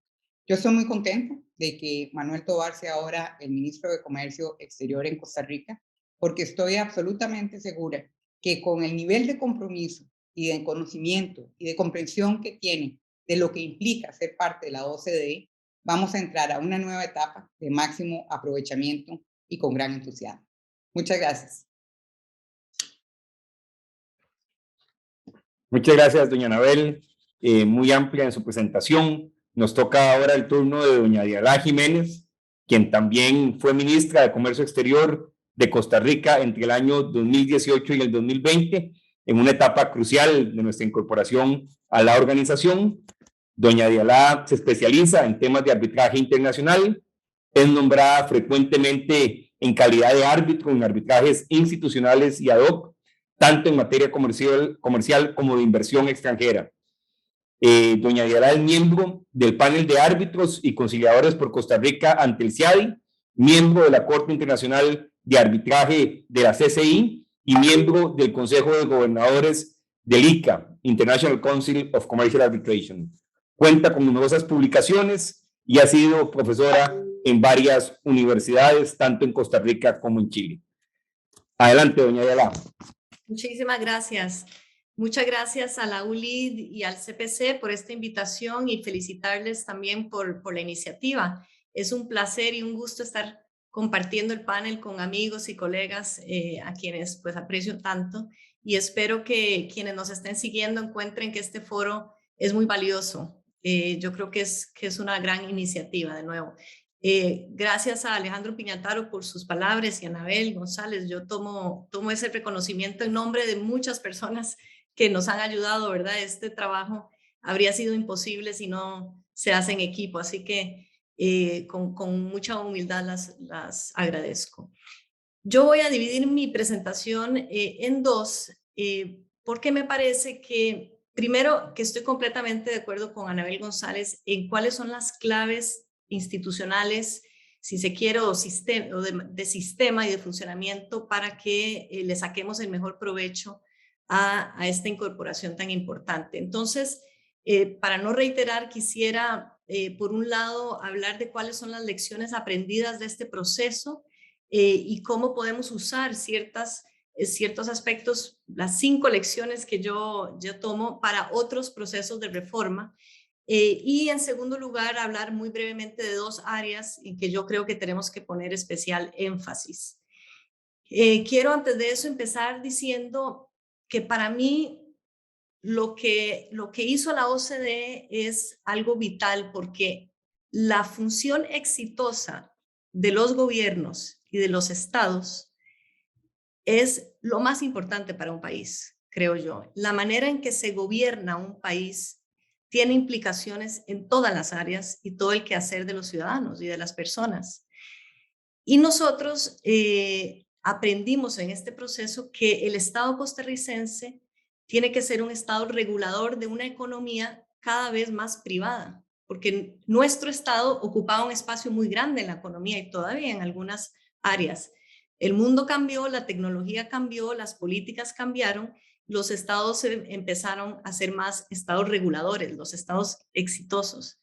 Yo estoy muy contenta de que Manuel Tovar sea ahora el ministro de Comercio Exterior en Costa Rica, porque estoy absolutamente segura que con el nivel de compromiso y de conocimiento y de comprensión que tiene de lo que implica ser parte de la OCDE, vamos a entrar a una nueva etapa de máximo aprovechamiento y con gran entusiasmo. Muchas gracias. Muchas gracias, doña Anabel, muy amplia en su presentación. Nos toca ahora el turno de doña Dialá Jiménez, quien también fue ministra de Comercio Exterior de Costa Rica entre el año 2018 y el 2020, en una etapa crucial de nuestra incorporación a la organización. Doña Dialá se especializa en temas de arbitraje internacional, es nombrada frecuentemente en calidad de árbitro en arbitrajes institucionales y ad hoc, tanto en materia comercial como de inversión extranjera. Doña Dialá es miembro del panel de árbitros y conciliadores por Costa Rica ante el CIADI, miembro de la Corte Internacional de Arbitraje de la CCI y miembro del Consejo de Gobernadores del ICA, International Council of Commercial Arbitration. Cuenta con numerosas publicaciones y ha sido profesora en varias universidades, tanto en Costa Rica como en Chile. Adelante, doña Dialá. Muchísimas gracias. Muchas gracias a la ULID y al CPC por esta invitación y felicitarles también por la iniciativa. Es un placer y un gusto estar compartiendo el panel con amigos y colegas a quienes pues aprecio tanto, y espero que quienes nos estén siguiendo encuentren que este foro es muy valioso. Yo creo que es una gran iniciativa de nuevo. Gracias a Alejandro Piñataro por sus palabras y a Anabel González. Yo tomo ese reconocimiento en nombre de muchas personas que nos han ayudado, ¿verdad? Este trabajo habría sido imposible si no se hace en equipo, así que con mucha humildad las agradezco. Yo voy a dividir mi presentación en dos, porque me parece que, primero, que estoy completamente de acuerdo con Anabel González en cuáles son las claves institucionales, si se quiere, o de sistema y de funcionamiento para que le saquemos el mejor provecho a esta incorporación tan importante. Entonces, para no reiterar, quisiera, por un lado, hablar de cuáles son las lecciones aprendidas de este proceso y cómo podemos usar ciertos aspectos, las 5 lecciones que yo tomo para otros procesos de reforma. Y en segundo lugar, hablar muy brevemente de 2 áreas en que yo creo que tenemos que poner especial énfasis. Quiero antes de eso empezar diciendo que para mí lo que hizo la OCDE es algo vital, porque la función exitosa de los gobiernos y de los estados es lo más importante para un país, creo yo. La manera en que se gobierna un país tiene implicaciones en todas las áreas y todo el quehacer de los ciudadanos y de las personas. Y nosotros aprendimos en este proceso que el Estado costarricense tiene que ser un Estado regulador de una economía cada vez más privada, porque nuestro Estado ocupaba un espacio muy grande en la economía y todavía en algunas áreas. El mundo cambió, la tecnología cambió, las políticas cambiaron. Los estados empezaron a ser más estados reguladores, los estados exitosos.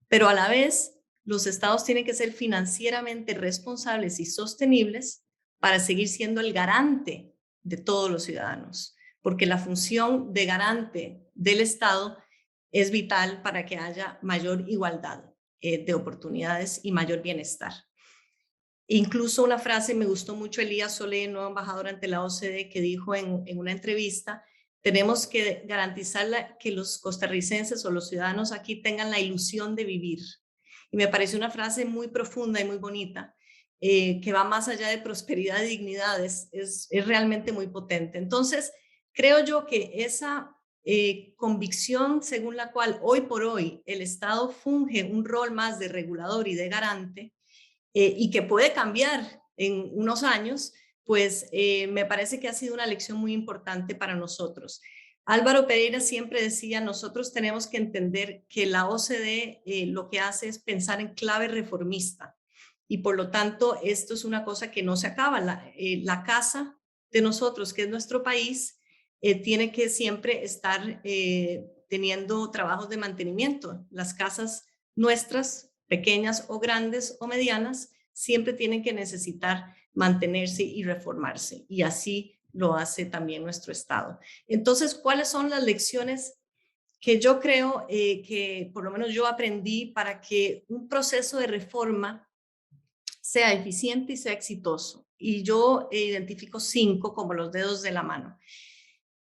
Pero a la vez, los estados tienen que ser financieramente responsables y sostenibles para seguir siendo el garante de todos los ciudadanos, porque la función de garante del Estado es vital para que haya mayor igualdad de oportunidades y mayor bienestar. Incluso una frase, me gustó mucho Elías Solé, nuevo embajador ante la OCDE, que dijo en una entrevista: tenemos que garantizar que los costarricenses o los ciudadanos aquí tengan la ilusión de vivir. Y me pareció una frase muy profunda y muy bonita, que va más allá de prosperidad y dignidad, es realmente muy potente. Entonces, creo yo que esa convicción según la cual hoy por hoy el Estado funge un rol más de regulador y de garante, y que puede cambiar en unos años, pues me parece que ha sido una lección muy importante para nosotros. Álvaro Pereira siempre decía, nosotros tenemos que entender que la OCDE lo que hace es pensar en clave reformista, y por lo tanto esto es una cosa que no se acaba. La casa de nosotros, que es nuestro país, tiene que siempre estar teniendo trabajos de mantenimiento. Las casas nuestras, pequeñas o grandes o medianas, siempre tienen que necesitar mantenerse y reformarse, y así lo hace también nuestro Estado. Entonces, ¿cuáles son las lecciones que yo creo que por lo menos yo aprendí para que un proceso de reforma sea eficiente y sea exitoso? Y yo identifico 5 como los dedos de la mano.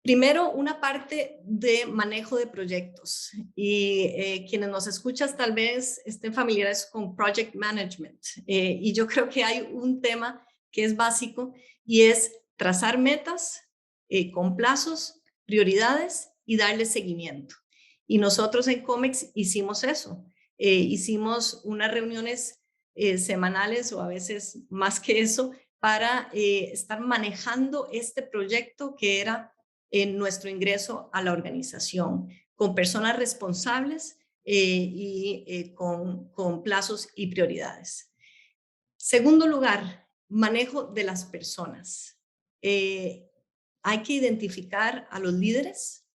Primero, una parte de manejo de proyectos, y quienes nos escuchan tal vez estén familiares con project management, y yo creo que hay un tema que es básico, y es trazar metas con plazos, prioridades y darle seguimiento. Y nosotros en COMEX hicimos eso. Hicimos unas reuniones semanales, o a veces más que eso, para estar manejando este proyecto que era en nuestro ingreso a la organización, con personas responsables y con plazos y prioridades. Segundo lugar, manejo de las personas. Hay que identificar a los líderes.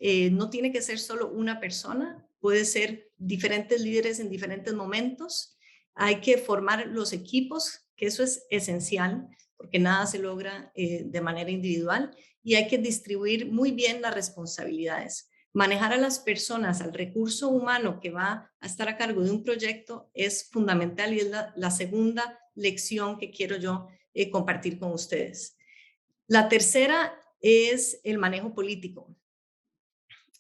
No tiene que ser solo una persona, puede ser diferentes líderes en diferentes momentos. Hay que formar los equipos, que eso es esencial, porque nada se logra de manera individual, y hay que distribuir muy bien las responsabilidades. Manejar a las personas, al recurso humano que va a estar a cargo de un proyecto es fundamental, y es la segunda lección que quiero yo compartir con ustedes. La tercera es el manejo político,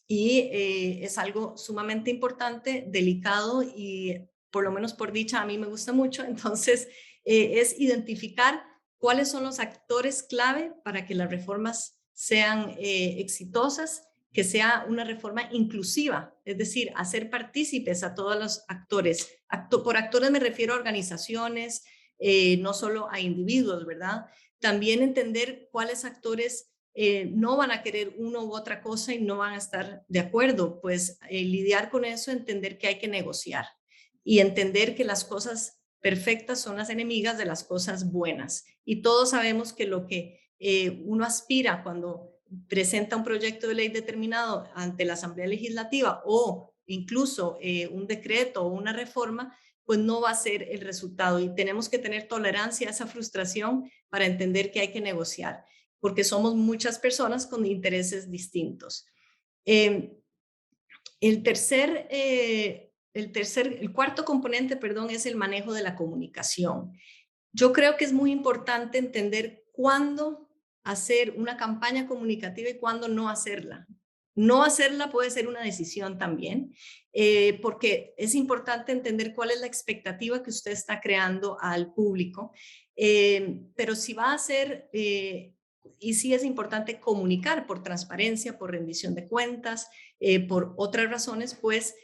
y es algo sumamente importante, delicado, y por lo menos por dicha a mí me gusta mucho. Entonces es identificar cuáles son los actores clave para que las reformas sean exitosas, que sea una reforma inclusiva, es decir, hacer partícipes a todos los actores. Por actores me refiero a organizaciones, no solo a individuos, ¿verdad? También entender cuáles actores no van a querer uno u otra cosa y no van a estar de acuerdo. Pues lidiar con eso, entender que hay que negociar y entender que las cosas perfectas son las enemigas de las cosas buenas. Y todos sabemos que lo que uno aspira cuando presenta un proyecto de ley determinado ante la Asamblea Legislativa, o incluso un decreto o una reforma, pues no va a ser el resultado, y tenemos que tener tolerancia a esa frustración para entender que hay que negociar, porque somos muchas personas con intereses distintos. El cuarto componente, perdón, es el manejo de la comunicación. Yo creo que es muy importante entender cuándo hacer una campaña comunicativa y cuándo no hacerla. No hacerla puede ser una decisión también, porque es importante entender cuál es la expectativa que usted está creando al público, pero si va a hacer, y sí es importante comunicar por transparencia, por rendición de cuentas, por otras razones, pues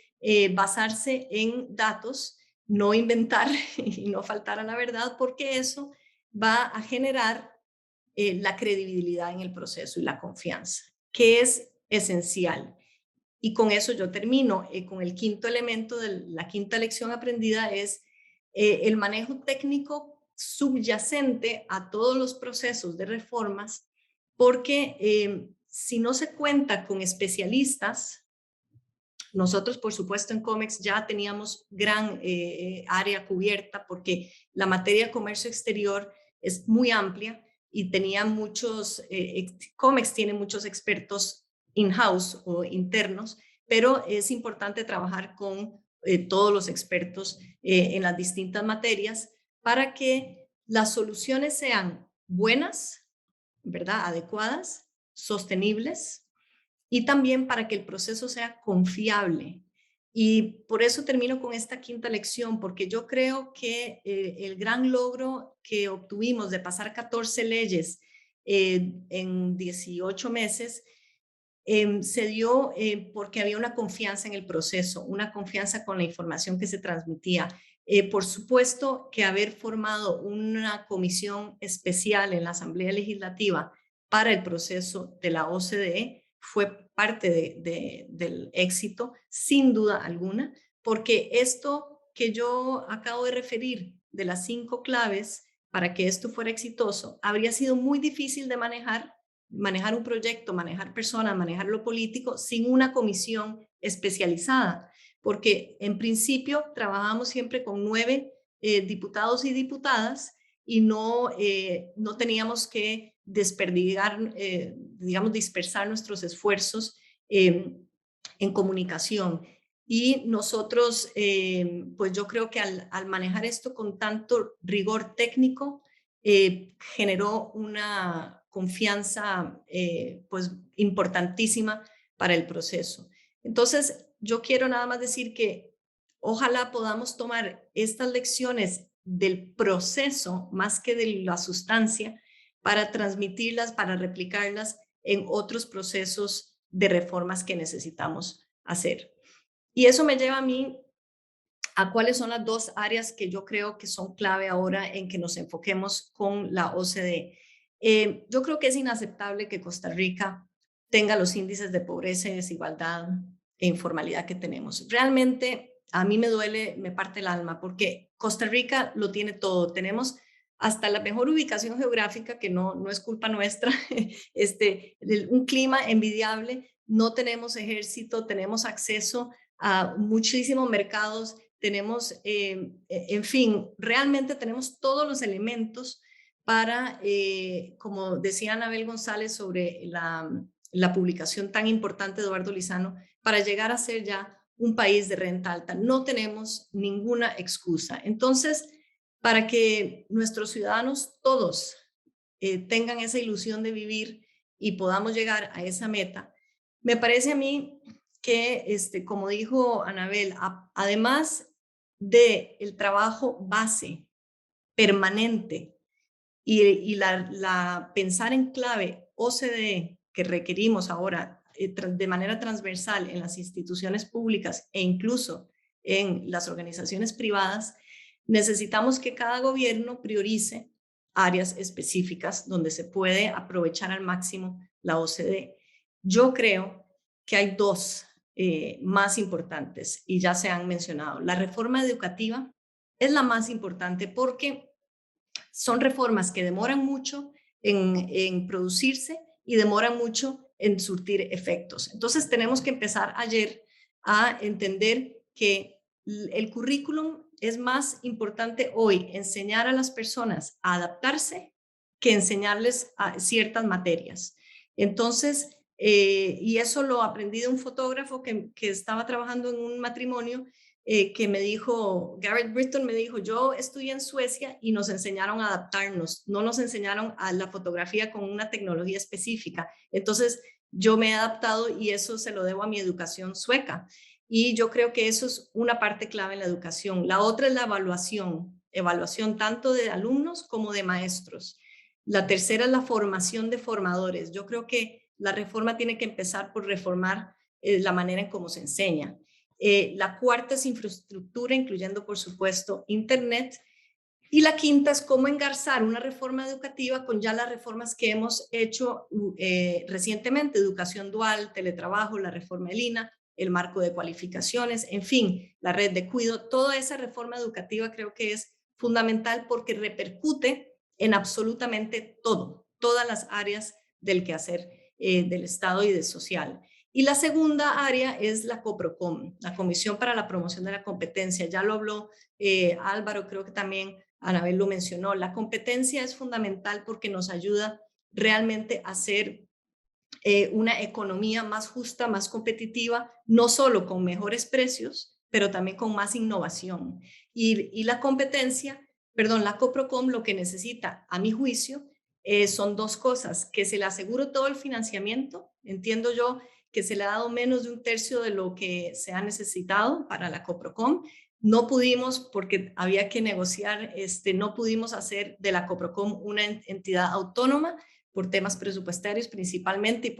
basarse en datos, no inventar y no faltar a la verdad, porque eso va a generar la credibilidad en el proceso y la confianza, que es esencial. Y con eso yo termino con el quinto elemento de la quinta lección aprendida, es el manejo técnico subyacente a todos los procesos de reformas, porque si no se cuenta con especialistas, nosotros, por supuesto, en COMEX ya teníamos gran área cubierta, porque la materia de comercio exterior es muy amplia y tenía muchos, COMEX tiene muchos expertos in-house o internos, pero es importante trabajar con todos los expertos en las distintas materias para que las soluciones sean buenas, ¿verdad? Adecuadas, sostenibles, y también para que el proceso sea confiable. Y por eso termino con esta quinta lección, porque yo creo que el gran logro que obtuvimos de pasar 14 leyes en 18 meses se dio porque había una confianza en el proceso, una confianza con la información que se transmitía. Por supuesto que haber formado una comisión especial en la Asamblea Legislativa para el proceso de la OCDE fue parte del éxito, sin duda alguna, porque esto que yo acabo de referir de las 5 claves para que esto fuera exitoso, habría sido muy difícil de manejar un proyecto, manejar personas, manejar lo político sin una comisión especializada, porque en principio trabajamos siempre con 9 diputados y diputadas y no teníamos que dispersar nuestros esfuerzos en comunicación. Y nosotros, pues yo creo que al manejar esto con tanto rigor técnico, generó una confianza pues importantísima para el proceso. Entonces, yo quiero nada más decir que ojalá podamos tomar estas lecciones del proceso más que de la sustancia para transmitirlas, para replicarlas en otros procesos de reformas que necesitamos hacer. Y eso me lleva a mí a cuáles son las 2 áreas que yo creo que son clave ahora en que nos enfoquemos con la OCDE. Yo creo que es inaceptable que Costa Rica tenga los índices de pobreza y desigualdad e informalidad que tenemos. Realmente a mí me duele, me parte el alma, porque Costa Rica lo tiene todo. Tenemos hasta la mejor ubicación geográfica, que no es culpa nuestra, un clima envidiable, no tenemos ejército, tenemos acceso a muchísimos mercados, tenemos, en fin, realmente tenemos todos los elementos para, como decía Anabel González sobre la publicación tan importante de Eduardo Lizano, para llegar a ser ya un país de renta alta. No tenemos ninguna excusa. Entonces, para que nuestros ciudadanos todos tengan esa ilusión de vivir y podamos llegar a esa meta, me parece a mí que, como dijo Anabel, además del trabajo base permanente y pensar en clave OCDE que requerimos ahora de manera transversal en las instituciones públicas e incluso en las organizaciones privadas, necesitamos que cada gobierno priorice áreas específicas donde se puede aprovechar al máximo la OCDE. Yo creo que hay 2 más importantes y ya se han mencionado. La reforma educativa es la más importante porque son reformas que demoran mucho en producirse y demoran mucho en surtir efectos. Entonces tenemos que empezar ayer a entender que el currículum es más importante hoy enseñar a las personas a adaptarse que enseñarles a ciertas materias. Entonces, y eso lo aprendí de un fotógrafo que estaba trabajando en un matrimonio que me dijo, Garrett Britton me dijo, yo estudié en Suecia y nos enseñaron a adaptarnos, no nos enseñaron a la fotografía con una tecnología específica. Entonces, yo me he adaptado y eso se lo debo a mi educación sueca. Y yo creo que eso es una parte clave en la educación. La otra es la evaluación tanto de alumnos como de maestros. La tercera es la formación de formadores. Yo creo que la reforma tiene que empezar por reformar la manera en cómo se enseña. La cuarta es infraestructura, incluyendo, por supuesto, Internet. Y la quinta es cómo engarzar una reforma educativa con ya las reformas que hemos hecho recientemente, educación dual, teletrabajo, la reforma del INA, el marco de cualificaciones, en fin, la red de cuidado. Toda esa reforma educativa creo que es fundamental porque repercute en absolutamente todo, todas las áreas del quehacer del Estado y del social. Y la segunda área es la COPROCOM, la Comisión para la Promoción de la Competencia. Ya lo habló Álvaro, creo que también Anabel lo mencionó. La competencia es fundamental porque nos ayuda realmente a hacer una economía más justa, más competitiva, no solo con mejores precios, pero también con más innovación. Y la la COPROCOM lo que necesita, a mi juicio, son 2 cosas, que se le asegure todo el financiamiento. Entiendo yo que se le ha dado menos de 1/3 de lo que se ha necesitado para la COPROCOM. No pudimos, porque había que negociar, no pudimos hacer de la COPROCOM una entidad autónoma, por temas presupuestarios principalmente y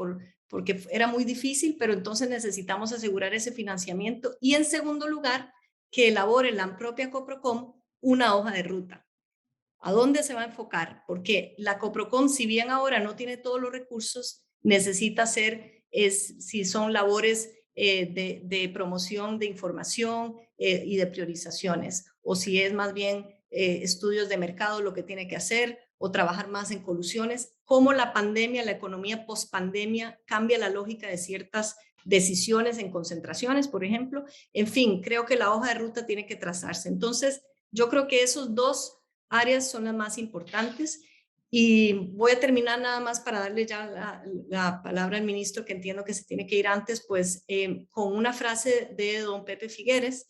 porque era muy difícil, pero entonces necesitamos asegurar ese financiamiento. Y en segundo lugar, que elabore la propia Coprocom una hoja de ruta. ¿A dónde se va a enfocar? Porque la Coprocom, si bien ahora no tiene todos los recursos, necesita hacer, si son labores de promoción de información y de priorizaciones, o si es más bien estudios de mercado lo que tiene que hacer, o trabajar más en colusiones, cómo la pandemia, la economía post-pandemia cambia la lógica de ciertas decisiones en concentraciones, por ejemplo. En fin, creo que la hoja de ruta tiene que trazarse. Entonces, yo creo que esos dos áreas son las más importantes. Y voy a terminar nada más para darle ya la palabra al ministro, que entiendo que se tiene que ir antes, pues con una frase de don Pepe Figueres: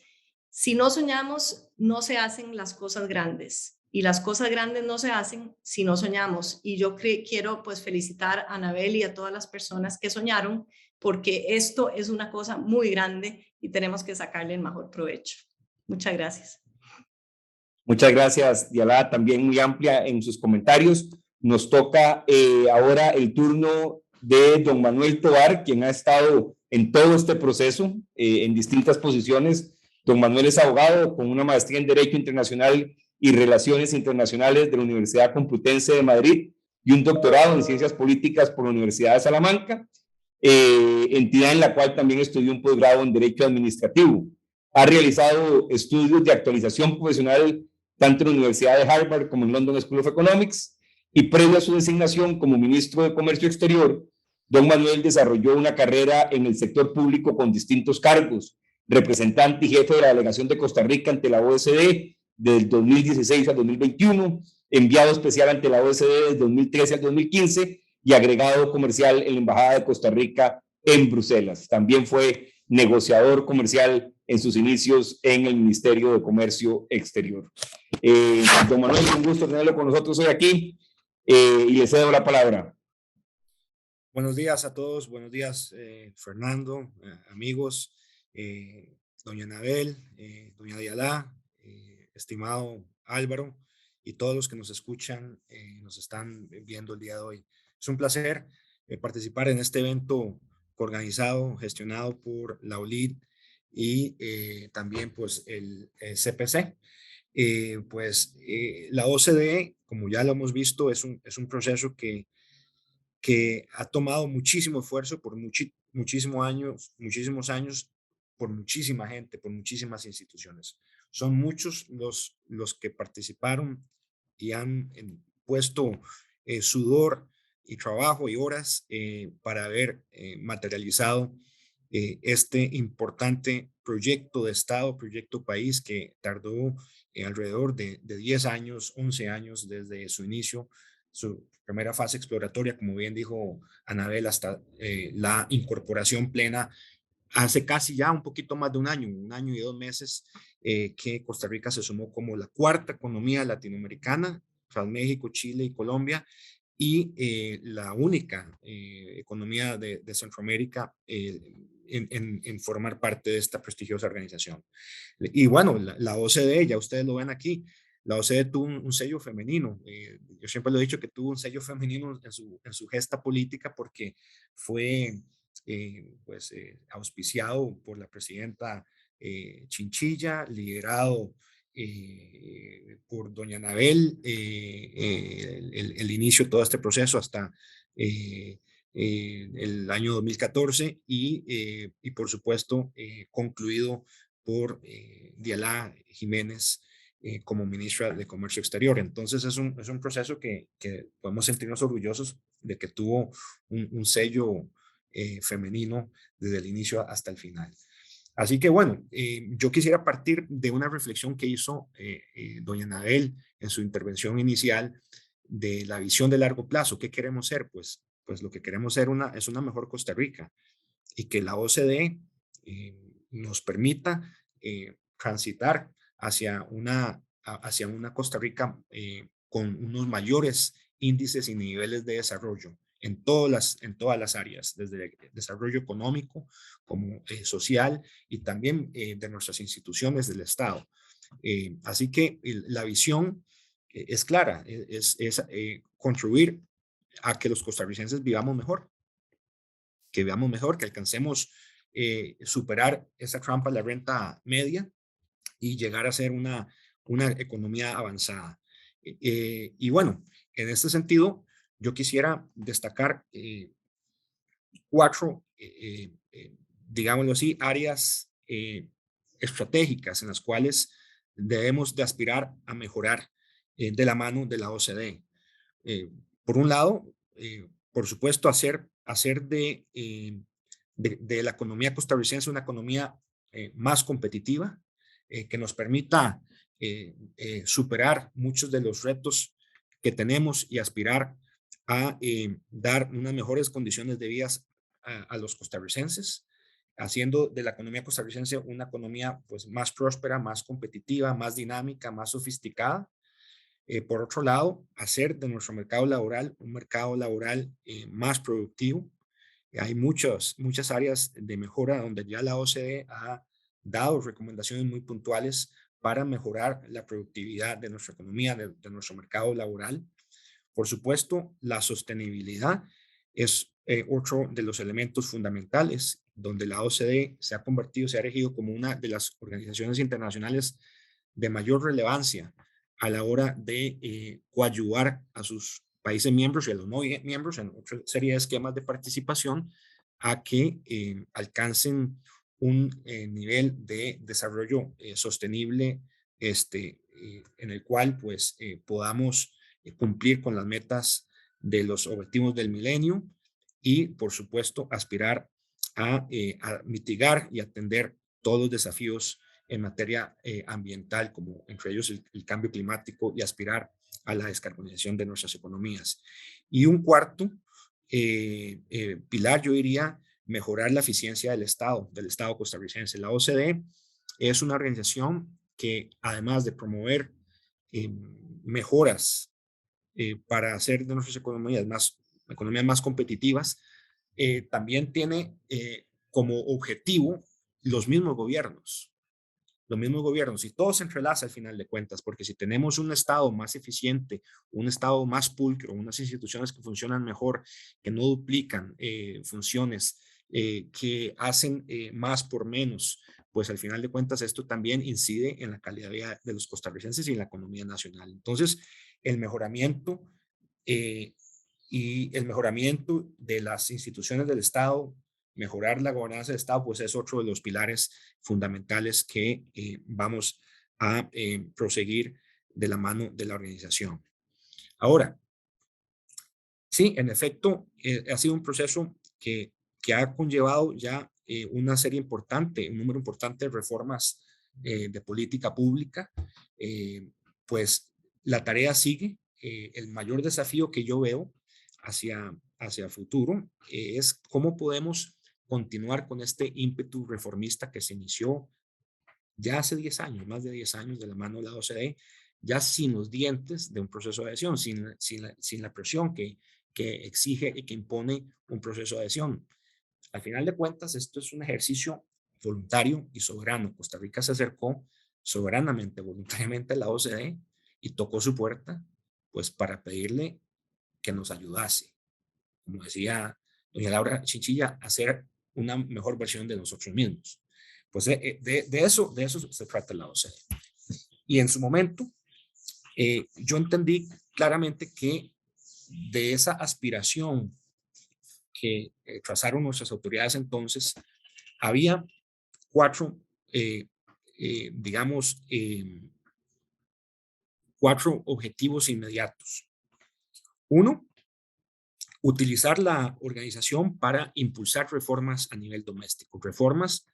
si no soñamos, no se hacen las cosas grandes, y las cosas grandes no se hacen si no soñamos. Y yo quiero pues felicitar a Anabel y a todas las personas que soñaron, porque esto es una cosa muy grande y tenemos que sacarle el mejor provecho. Muchas gracias. Muchas gracias, Diala, también muy amplia en sus comentarios. Nos toca ahora el turno de don Manuel Tovar, quien ha estado en todo este proceso, en distintas posiciones. Don Manuel es abogado con una maestría en Derecho Internacional y Relaciones Internacionales de la Universidad Complutense de Madrid y un doctorado en Ciencias Políticas por la Universidad de Salamanca, entidad en la cual también estudió un posgrado en Derecho Administrativo. Ha realizado estudios de actualización profesional tanto en la Universidad de Harvard como en London School of Economics, y previo a su designación como ministro de Comercio Exterior, don Manuel desarrolló una carrera en el sector público con distintos cargos: representante y jefe de la delegación de Costa Rica ante la OSD del 2016 al 2021, enviado especial ante la OSD del 2013 al 2015 y agregado comercial en la Embajada de Costa Rica en Bruselas. También fue negociador comercial en sus inicios en el Ministerio de Comercio Exterior. Don Manuel, un gusto tenerlo con nosotros hoy aquí, y le cedo la palabra. Buenos días a todos, buenos días Fernando, amigos, doña Anabel, doña Diala, estimado Álvaro y todos los que nos escuchan, nos están viendo el día de hoy. Es un placer participar en este evento organizado, gestionado por la OLID y también pues el CPC. La OCDE, como ya lo hemos visto, es un proceso que ha tomado muchísimo esfuerzo por muchísimos años, por muchísima gente, por muchísimas instituciones. Son muchos los que participaron y han puesto sudor y trabajo y horas para haber materializado este importante proyecto de Estado, proyecto país, que tardó alrededor de 10 años, 11 años desde su inicio, su primera fase exploratoria, como bien dijo Anabel, hasta la incorporación plena hace casi ya un poquito más de un año y 2 meses, que Costa Rica se sumó como la cuarta economía latinoamericana, tras México, Chile y Colombia, y la única economía de Centroamérica en formar parte de esta prestigiosa organización. Y bueno, la OCDE, ya ustedes lo ven aquí, la OCDE tuvo un sello femenino. Yo siempre lo he dicho que tuvo un sello femenino en su gesta política, porque fue auspiciado por la presidenta Chinchilla, liderado por doña Anabel, el inicio de todo este proceso hasta el año 2014 y por supuesto concluido por Diala Jiménez como ministra de Comercio Exterior. Entonces es un proceso que podemos sentirnos orgullosos de que tuvo un sello femenino desde el inicio hasta el final. Así que bueno, yo quisiera partir de una reflexión que hizo doña Anabel en su intervención inicial de la visión de largo plazo. ¿Qué queremos ser? Pues lo que queremos ser es una mejor Costa Rica, y que la OCDE nos permita transitar hacia una Costa Rica con unos mayores índices y niveles de desarrollo en todas las áreas, desde el desarrollo económico como social, y también de nuestras instituciones del Estado. Así que la visión es clara, es contribuir a que los costarricenses vivamos mejor, que alcancemos superar esa trampa de la renta media y llegar a ser una economía avanzada. Y bueno, en este sentido, yo quisiera destacar cuatro, digámoslo así, áreas estratégicas en las cuales debemos de aspirar a mejorar de la mano de la OCDE. Por un lado, por supuesto, hacer de la economía costarricense una economía más competitiva, que nos permita superar muchos de los retos que tenemos y aspirar a dar unas mejores condiciones de vida a los costarricenses, haciendo de la economía costarricense una economía pues, más próspera, más competitiva, más dinámica, más sofisticada. Por otro lado, hacer de nuestro mercado laboral un mercado laboral más productivo. Hay muchas áreas de mejora donde ya la OCDE ha dado recomendaciones muy puntuales para mejorar la productividad de nuestra economía, de nuestro mercado laboral. Por supuesto, la sostenibilidad es otro de los elementos fundamentales donde la OCDE se ha erigido como una de las organizaciones internacionales de mayor relevancia a la hora de coadyuvar a sus países miembros y a los no miembros en otra serie de esquemas de participación a que alcancen un nivel de desarrollo sostenible en el cual pues podamos cumplir con las metas de los objetivos del milenio y por supuesto aspirar a mitigar y atender todos los desafíos en materia ambiental, como entre ellos el cambio climático y aspirar a la descarbonización de nuestras economías. Y un cuarto pilar, yo diría, mejorar la eficiencia del Estado costarricense. La OCDE es una organización que, además de promover mejoras para hacer de nuestras economías más competitivas, también tiene como objetivo los mismos gobiernos. Y todo se entrelaza al final de cuentas, porque si tenemos un Estado más eficiente, un Estado más pulcro, unas instituciones que funcionan mejor, que no duplican funciones, que hacen más por menos, pues al final de cuentas esto también incide en la calidad de vida de los costarricenses y en la economía nacional. Entonces, el mejoramiento de las instituciones del Estado, mejorar la gobernanza del Estado, pues es otro de los pilares fundamentales que vamos a proseguir de la mano de la organización. Ahora, sí, en efecto, ha sido un proceso que ha conllevado ya un número importante de reformas de política pública. Pues la tarea sigue. El mayor desafío que yo veo hacia el futuro es cómo podemos continuar con este ímpetu reformista que se inició ya hace 10 años, más de 10 años de la mano de la OCDE, ya sin los dientes de un proceso de adhesión, sin la presión que exige y que impone un proceso de adhesión. Al final de cuentas, esto es un ejercicio voluntario y soberano. Costa Rica se acercó soberanamente, voluntariamente a la OCDE y tocó su puerta, pues para pedirle que nos ayudase, como decía doña Laura Chinchilla, a hacer una mejor versión de nosotros mismos. Pues de eso se trata la OCDE. Y en su momento, yo entendí claramente que de esa aspiración que trazaron nuestras autoridades entonces, había cuatro objetivos inmediatos. Uno, utilizar la organización para impulsar reformas a nivel doméstico, reformas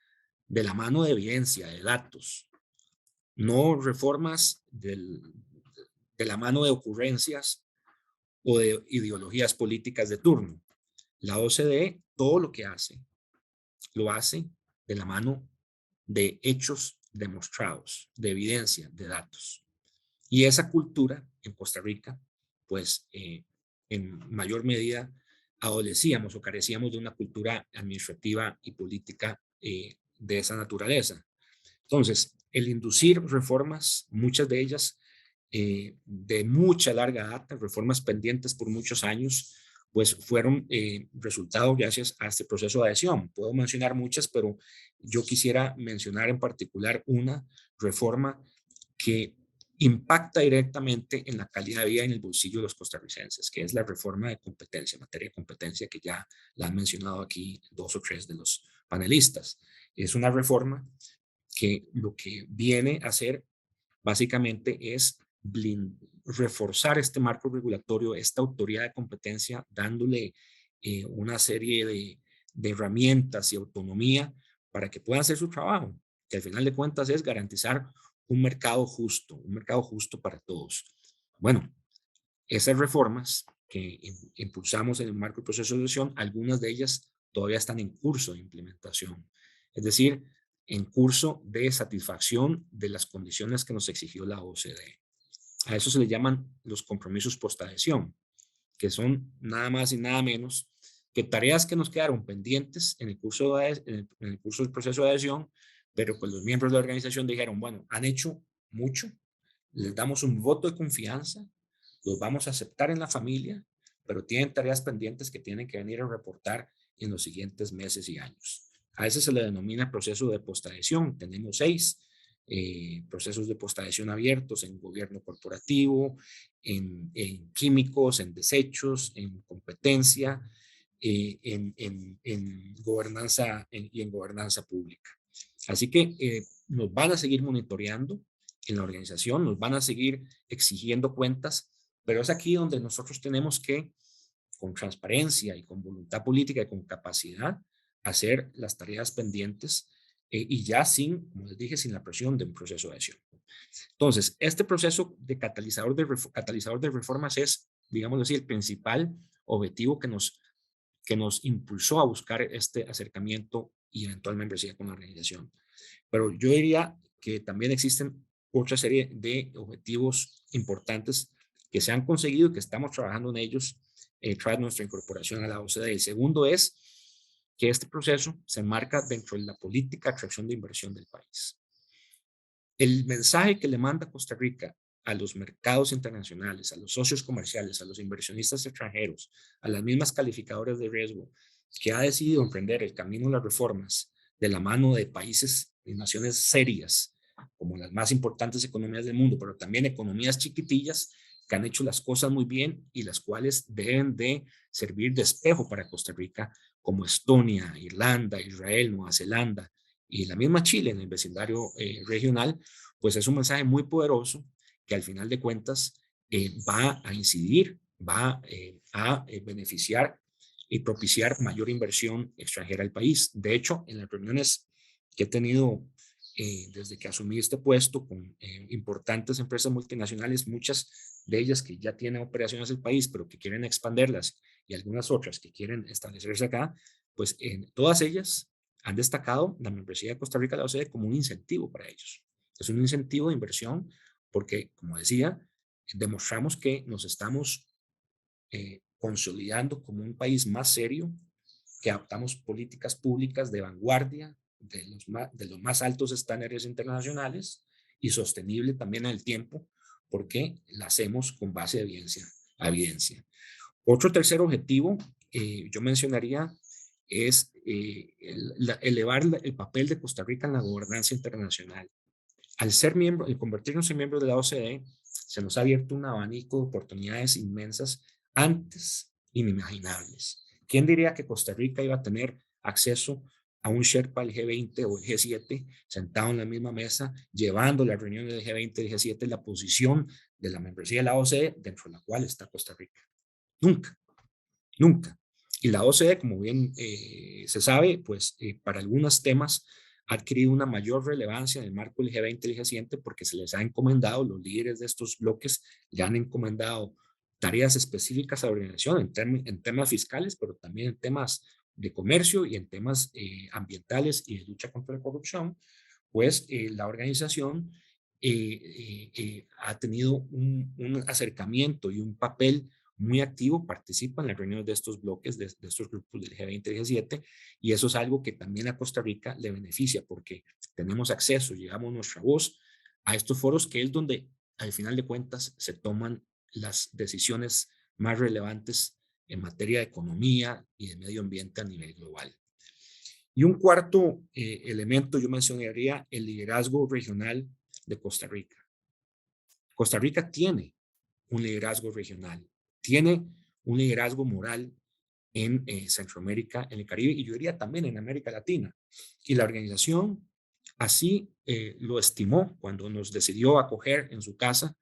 de la mano de evidencia, de datos, no reformas de la mano de ocurrencias o de ideologías políticas de turno. La OCDE todo lo que hace, lo hace de la mano de hechos demostrados, de evidencia, de datos. Y esa cultura en Costa Rica, pues en mayor medida adolecíamos o carecíamos de una cultura administrativa y política de esa naturaleza. Entonces, el inducir reformas, muchas de ellas de mucha larga data, reformas pendientes por muchos años, pues fueron resultado gracias a este proceso de adhesión. Puedo mencionar muchas, pero yo quisiera mencionar en particular una reforma que impacta directamente en la calidad de vida y en el bolsillo de los costarricenses, que es la reforma de competencia, materia de competencia, que ya la han mencionado aquí 2 o 3 de los panelistas. Es una reforma que lo que viene a hacer básicamente es reforzar este marco regulatorio, esta autoridad de competencia, dándole una serie de herramientas y autonomía para que puedan hacer su trabajo, que al final de cuentas es garantizar un mercado justo para todos. Bueno, esas reformas que impulsamos en el marco del proceso de adhesión, algunas de ellas todavía están en curso de implementación. Es decir, en curso de satisfacción de las condiciones que nos exigió la OCDE. A eso se le llaman los compromisos post-adhesión, que son nada más y nada menos que tareas que nos quedaron pendientes en el curso del proceso de adhesión, pero pues los miembros de la organización dijeron, bueno, han hecho mucho, les damos un voto de confianza, los vamos a aceptar en la familia, pero tienen tareas pendientes que tienen que venir a reportar en los siguientes meses y años. A ese se le denomina proceso de postadhesión. Tenemos 6 procesos de postadhesión abiertos en gobierno corporativo, en químicos, en desechos, en competencia, en gobernanza y en gobernanza pública. Así que nos van a seguir monitoreando en la organización, nos van a seguir exigiendo cuentas, pero es aquí donde nosotros tenemos que, con transparencia y con voluntad política y con capacidad, hacer las tareas pendientes y ya sin, como les dije, sin la presión de un proceso de adhesión. Entonces, este proceso de catalizador de reformas es, digamos así, el principal objetivo que nos impulsó a buscar este acercamiento y eventual membresía con la organización. Pero yo diría que también existen otra serie de objetivos importantes que se han conseguido y que estamos trabajando en ellos tras nuestra incorporación a la OCDE. El segundo es que este proceso se enmarca dentro de la política de atracción de inversión del país. El mensaje que le manda Costa Rica a los mercados internacionales, a los socios comerciales, a los inversionistas extranjeros, a las mismas calificadoras de riesgo, que ha decidido emprender el camino de las reformas de la mano de países y naciones serias, como las más importantes economías del mundo, pero también economías chiquitillas que han hecho las cosas muy bien y las cuales deben de servir de espejo para Costa Rica, como Estonia, Irlanda, Israel, Nueva Zelanda y la misma Chile en el vecindario regional, pues es un mensaje muy poderoso que al final de cuentas va a incidir, va a beneficiar y propiciar mayor inversión extranjera al país. De hecho, en las reuniones que he tenido desde que asumí este puesto con importantes empresas multinacionales, muchas de ellas que ya tienen operaciones en el país, pero que quieren expanderlas, y algunas otras que quieren establecerse acá, pues todas ellas han destacado la membresía de Costa Rica a la OCDE como un incentivo para ellos. Es un incentivo de inversión porque, como decía, demostramos que nos estamos consolidando como un país más serio, que adoptamos políticas públicas de vanguardia, de los más altos estándares internacionales y sostenible también en el tiempo, porque la hacemos con base de evidencia. Otro tercer objetivo, yo mencionaría, es elevar el papel de Costa Rica en la gobernanza internacional. Al ser miembro, al convertirnos en miembro de la OCDE, se nos ha abierto un abanico de oportunidades inmensas antes inimaginables. ¿Quién diría que Costa Rica iba a tener acceso a un Sherpa del G20 o el G7 sentado en la misma mesa, llevando las reuniones del G20 y del G7 la posición de la membresía de la OCDE, dentro de la cual está Costa Rica? Nunca, nunca. Y la OCDE, como bien se sabe, pues para algunos temas ha adquirido una mayor relevancia en el marco del G20 y el G7 porque se les ha encomendado, los líderes de estos bloques le han encomendado tareas específicas a la organización en temas fiscales, pero también en temas de comercio y en temas ambientales y de lucha contra la corrupción, pues la organización ha tenido un acercamiento y un papel muy activo, participa en las reuniones de estos bloques, de estos grupos del G20 y G7, y eso es algo que también a Costa Rica le beneficia porque tenemos acceso, llegamos nuestra voz a estos foros, que es donde al final de cuentas se toman las decisiones más relevantes en materia de economía y de medio ambiente a nivel global. Y un cuarto elemento yo mencionaría el liderazgo regional de Costa Rica. Costa Rica tiene un liderazgo regional, tiene un liderazgo moral en Centroamérica, en el Caribe y yo diría también en América Latina. Y la organización así lo estimó cuando nos decidió acoger en su casa.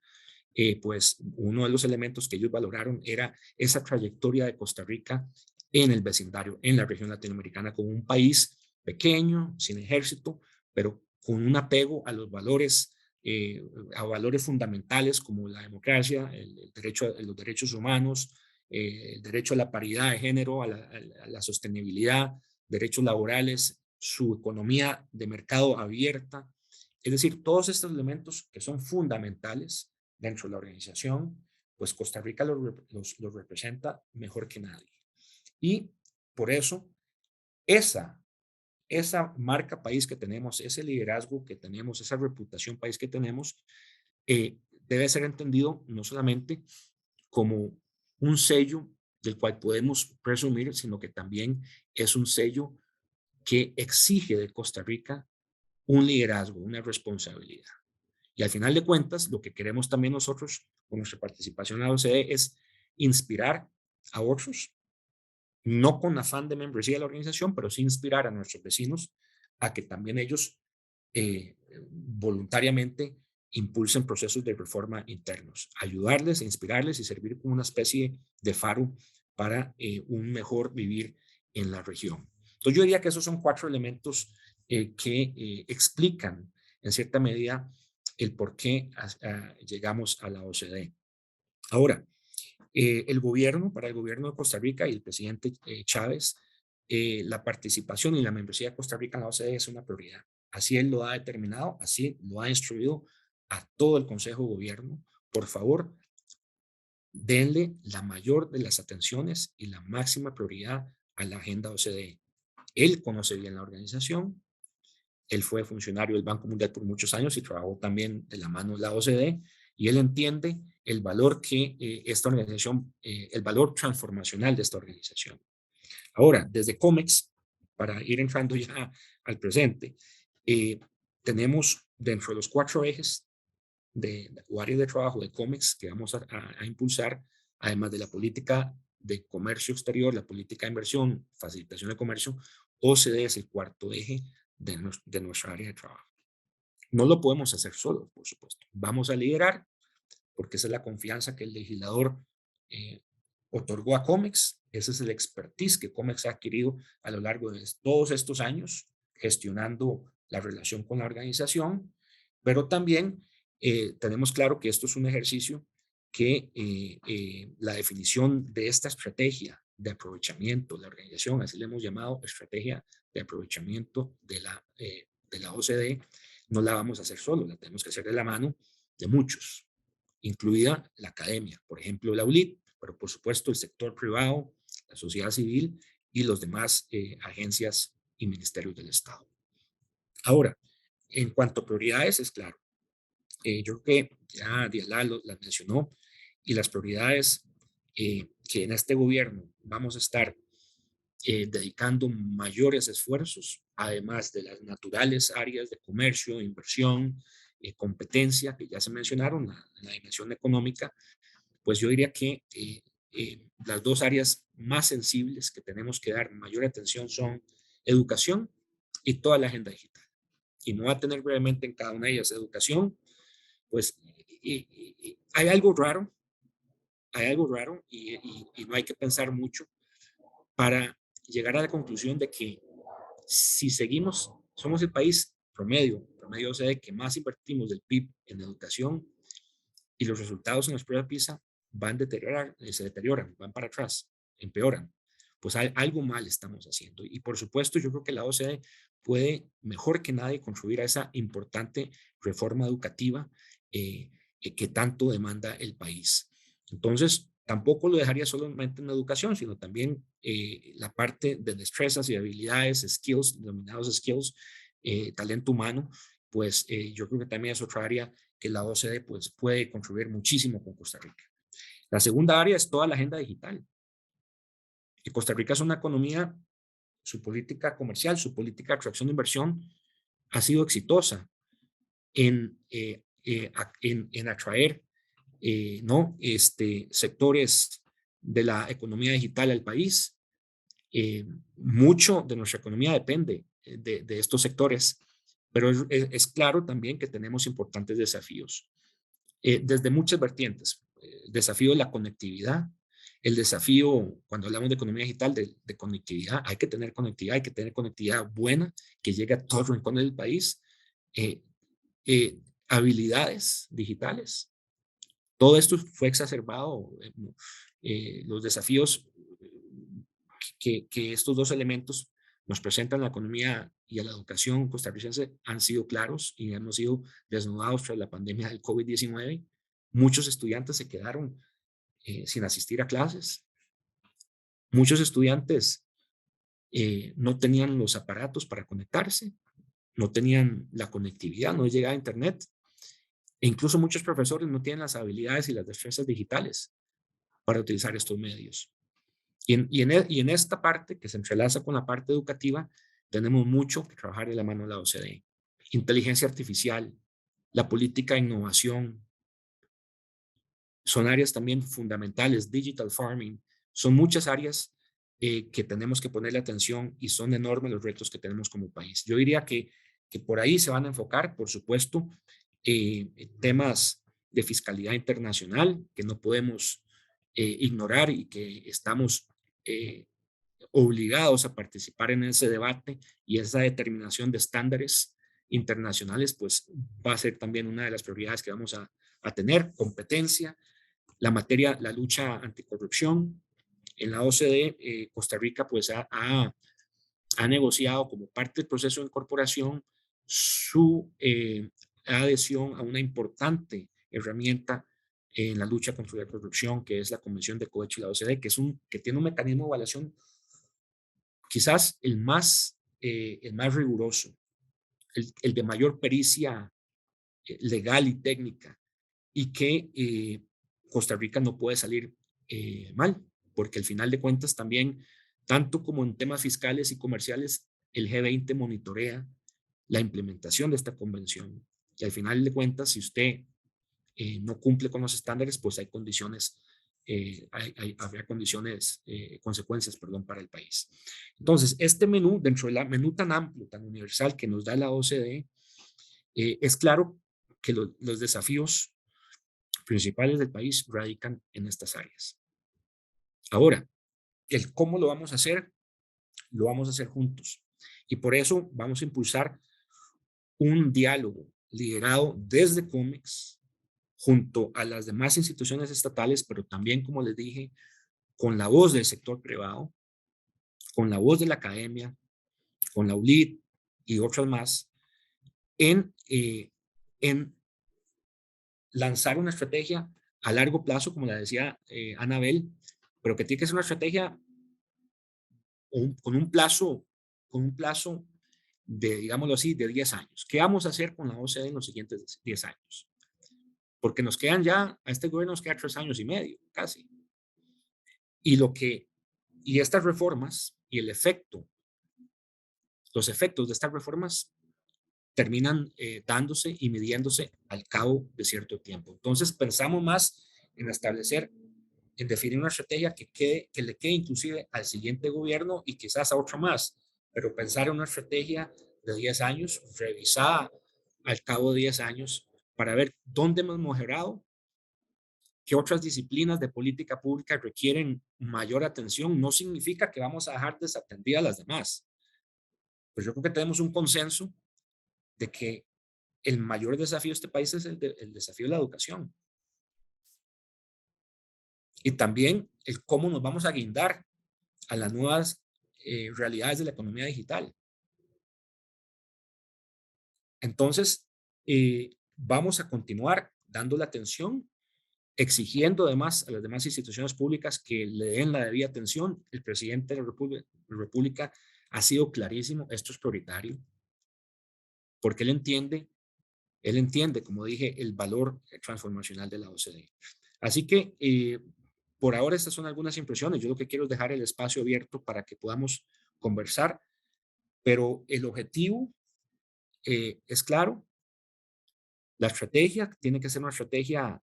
Pues uno de los elementos que ellos valoraron era esa trayectoria de Costa Rica en el vecindario, en la región latinoamericana, como un país pequeño, sin ejército, pero con un apego a valores fundamentales como la democracia, los derechos humanos, el derecho a la paridad de género, a la sostenibilidad, derechos laborales, su economía de mercado abierta. Es decir, todos estos elementos que son fundamentales dentro de la organización, pues Costa Rica los representa mejor que nadie. Y por eso, esa marca país que tenemos, ese liderazgo que tenemos, esa reputación país que tenemos, debe ser entendido no solamente como un sello del cual podemos presumir, sino que también es un sello que exige de Costa Rica un liderazgo, una responsabilidad. Y al final de cuentas, lo que queremos también nosotros con nuestra participación en la OCDE es inspirar a otros, no con afán de membresía de la organización, pero sí inspirar a nuestros vecinos a que también ellos voluntariamente impulsen procesos de reforma internos, ayudarles, inspirarles y servir como una especie de faro para un mejor vivir en la región. Entonces yo diría que esos son 4 elementos que explican en cierta medida el por qué llegamos a la OCDE. Ahora, para el gobierno de Costa Rica y el presidente Chávez, la participación y la membresía de Costa Rica en la OCDE es una prioridad. Así él lo ha determinado, así lo ha instruido a todo el Consejo de Gobierno. Por favor, denle la mayor de las atenciones y la máxima prioridad a la agenda OCDE. Él conoce bien la organización, él fue funcionario del Banco Mundial por muchos años y trabajó también de la mano de la OCDE, y él entiende el valor que esta organización, el valor transformacional de esta organización. Ahora, desde COMEX, para ir entrando ya al presente, tenemos dentro de los 4 ejes o áreas de trabajo de COMEX que vamos a impulsar, además de la política de comercio exterior, la política de inversión, facilitación de comercio, OCDE es el 4º eje de nuestra área de trabajo. No lo podemos hacer solos, por supuesto. Vamos a liderar, porque esa es la confianza que el legislador otorgó a COMEX. Ese es el expertise que COMEX ha adquirido a lo largo de todos estos años, gestionando la relación con la organización, pero también tenemos claro que esto es un ejercicio que la definición de esta estrategia de aprovechamiento de la organización, así le hemos llamado estrategia de aprovechamiento de la OCDE, no la vamos a hacer solo, la tenemos que hacer de la mano de muchos, incluida la academia, por ejemplo la ULIT, pero por supuesto el sector privado, la sociedad civil y los demás agencias y ministerios del Estado. Ahora, en cuanto a prioridades, es claro, yo creo que ya Diala las mencionó, y las prioridades que en este gobierno vamos a estar dedicando mayores esfuerzos, además de las naturales áreas de comercio, inversión, competencia, que ya se mencionaron, la dimensión económica, pues yo diría que las 2 áreas más sensibles que tenemos que dar mayor atención son educación y toda la agenda digital. Y me voy a tener brevemente en cada una de ellas. Educación, pues hay algo raro y no hay que pensar mucho para llegar a la conclusión de que si seguimos, somos el país promedio OCDE que más invertimos del PIB en educación, y los resultados en las pruebas PISA se deterioran, van para atrás, empeoran. Pues algo mal estamos haciendo. Y por supuesto, yo creo que la OCDE puede mejor que nadie contribuir a esa importante reforma educativa que tanto demanda el país. Entonces, tampoco lo dejaría solamente en la educación, sino también la parte de destrezas y habilidades, skills, denominados skills, talento humano, pues yo creo que también es otra área que la OCDE pues, puede contribuir muchísimo con Costa Rica. La segunda área es toda la agenda digital. Y Costa Rica es una economía, su política comercial, su política de atracción de inversión ha sido exitosa en atraer ¿no? Sectores de la economía digital al país. Mucho de nuestra economía depende de estos sectores, pero es claro también que tenemos importantes desafíos desde muchas vertientes. El desafío de la conectividad, el desafío, cuando hablamos de economía digital, de conectividad, hay que tener conectividad buena que llegue a todos los rincones del país, habilidades digitales. Todo esto fue exacerbado, los desafíos que estos dos elementos nos presentan a la economía y a la educación costarricense han sido claros y hemos sido desnudados tras la pandemia del COVID-19. Muchos estudiantes se quedaron sin asistir a clases. Muchos estudiantes no tenían los aparatos para conectarse, no tenían la conectividad, no llegaba a internet. E incluso muchos profesores no tienen las habilidades y las destrezas digitales para utilizar estos medios. Y en esta parte que se entrelaza con la parte educativa, tenemos mucho que trabajar de la mano de la OCDE. Inteligencia artificial, la política de innovación, son áreas también fundamentales, digital farming, son muchas áreas que tenemos que ponerle atención y son enormes los retos que tenemos como país. Yo diría que por ahí se van a enfocar, por supuesto, temas de fiscalidad internacional que no podemos ignorar y que estamos obligados a participar en ese debate, y esa determinación de estándares internacionales pues va a ser también una de las prioridades que vamos a tener. Competencia, la lucha anticorrupción. En la OCDE, Costa Rica pues ha negociado como parte del proceso de incorporación su adhesión a una importante herramienta en la lucha contra la corrupción, que es la Convención de Cohecho y la OCDE, que tiene un mecanismo de evaluación quizás el más riguroso, el de mayor pericia legal y técnica, y que Costa Rica no puede salir mal, porque al final de cuentas también, tanto como en temas fiscales y comerciales, el G20 monitorea la implementación de esta convención. Y al final de cuentas, si usted no cumple con los estándares, pues hay condiciones, habría condiciones, consecuencias, perdón, para el país. Entonces, este menú, dentro del menú tan amplio, tan universal que nos da la OCDE, es claro que los desafíos principales del país radican en estas áreas. Ahora, el cómo lo vamos a hacer juntos. Y por eso vamos a impulsar un diálogo liderado desde COMEX junto a las demás instituciones estatales, pero también, como les dije, con la voz del sector privado, con la voz de la academia, con la ULID y otras más, en lanzar una estrategia a largo plazo, como la decía Anabel, pero que tiene que ser una estrategia con un plazo de, digámoslo así, de 10 años. ¿Qué vamos a hacer con la OCDE en los siguientes 10 años? Porque nos quedan ya, a este gobierno nos queda 3 años y medio, casi. Y estas reformas y los efectos de estas reformas terminan dándose y midiéndose al cabo de cierto tiempo. Entonces pensamos más en en definir una estrategia que le quede inclusive al siguiente gobierno y quizás a otro más, pero pensar en una estrategia de 10 años, revisada al cabo de 10 años, para ver dónde hemos mejorado, qué otras disciplinas de política pública requieren mayor atención. No significa que vamos a dejar desatendidas las demás, pues yo creo que tenemos un consenso de que el mayor desafío de este país es el desafío de la educación. Y también el cómo nos vamos a guindar a las nuevas realidades de la economía digital. Entonces, vamos a continuar dando la atención, exigiendo además a las demás instituciones públicas que le den la debida atención. El presidente de la República ha sido clarísimo, esto es prioritario, porque él entiende, como dije, el valor transformacional de la OCDE. Así que por ahora estas son algunas impresiones. Yo lo que quiero es dejar el espacio abierto para que podamos conversar, pero el objetivo es claro. La estrategia tiene que ser una estrategia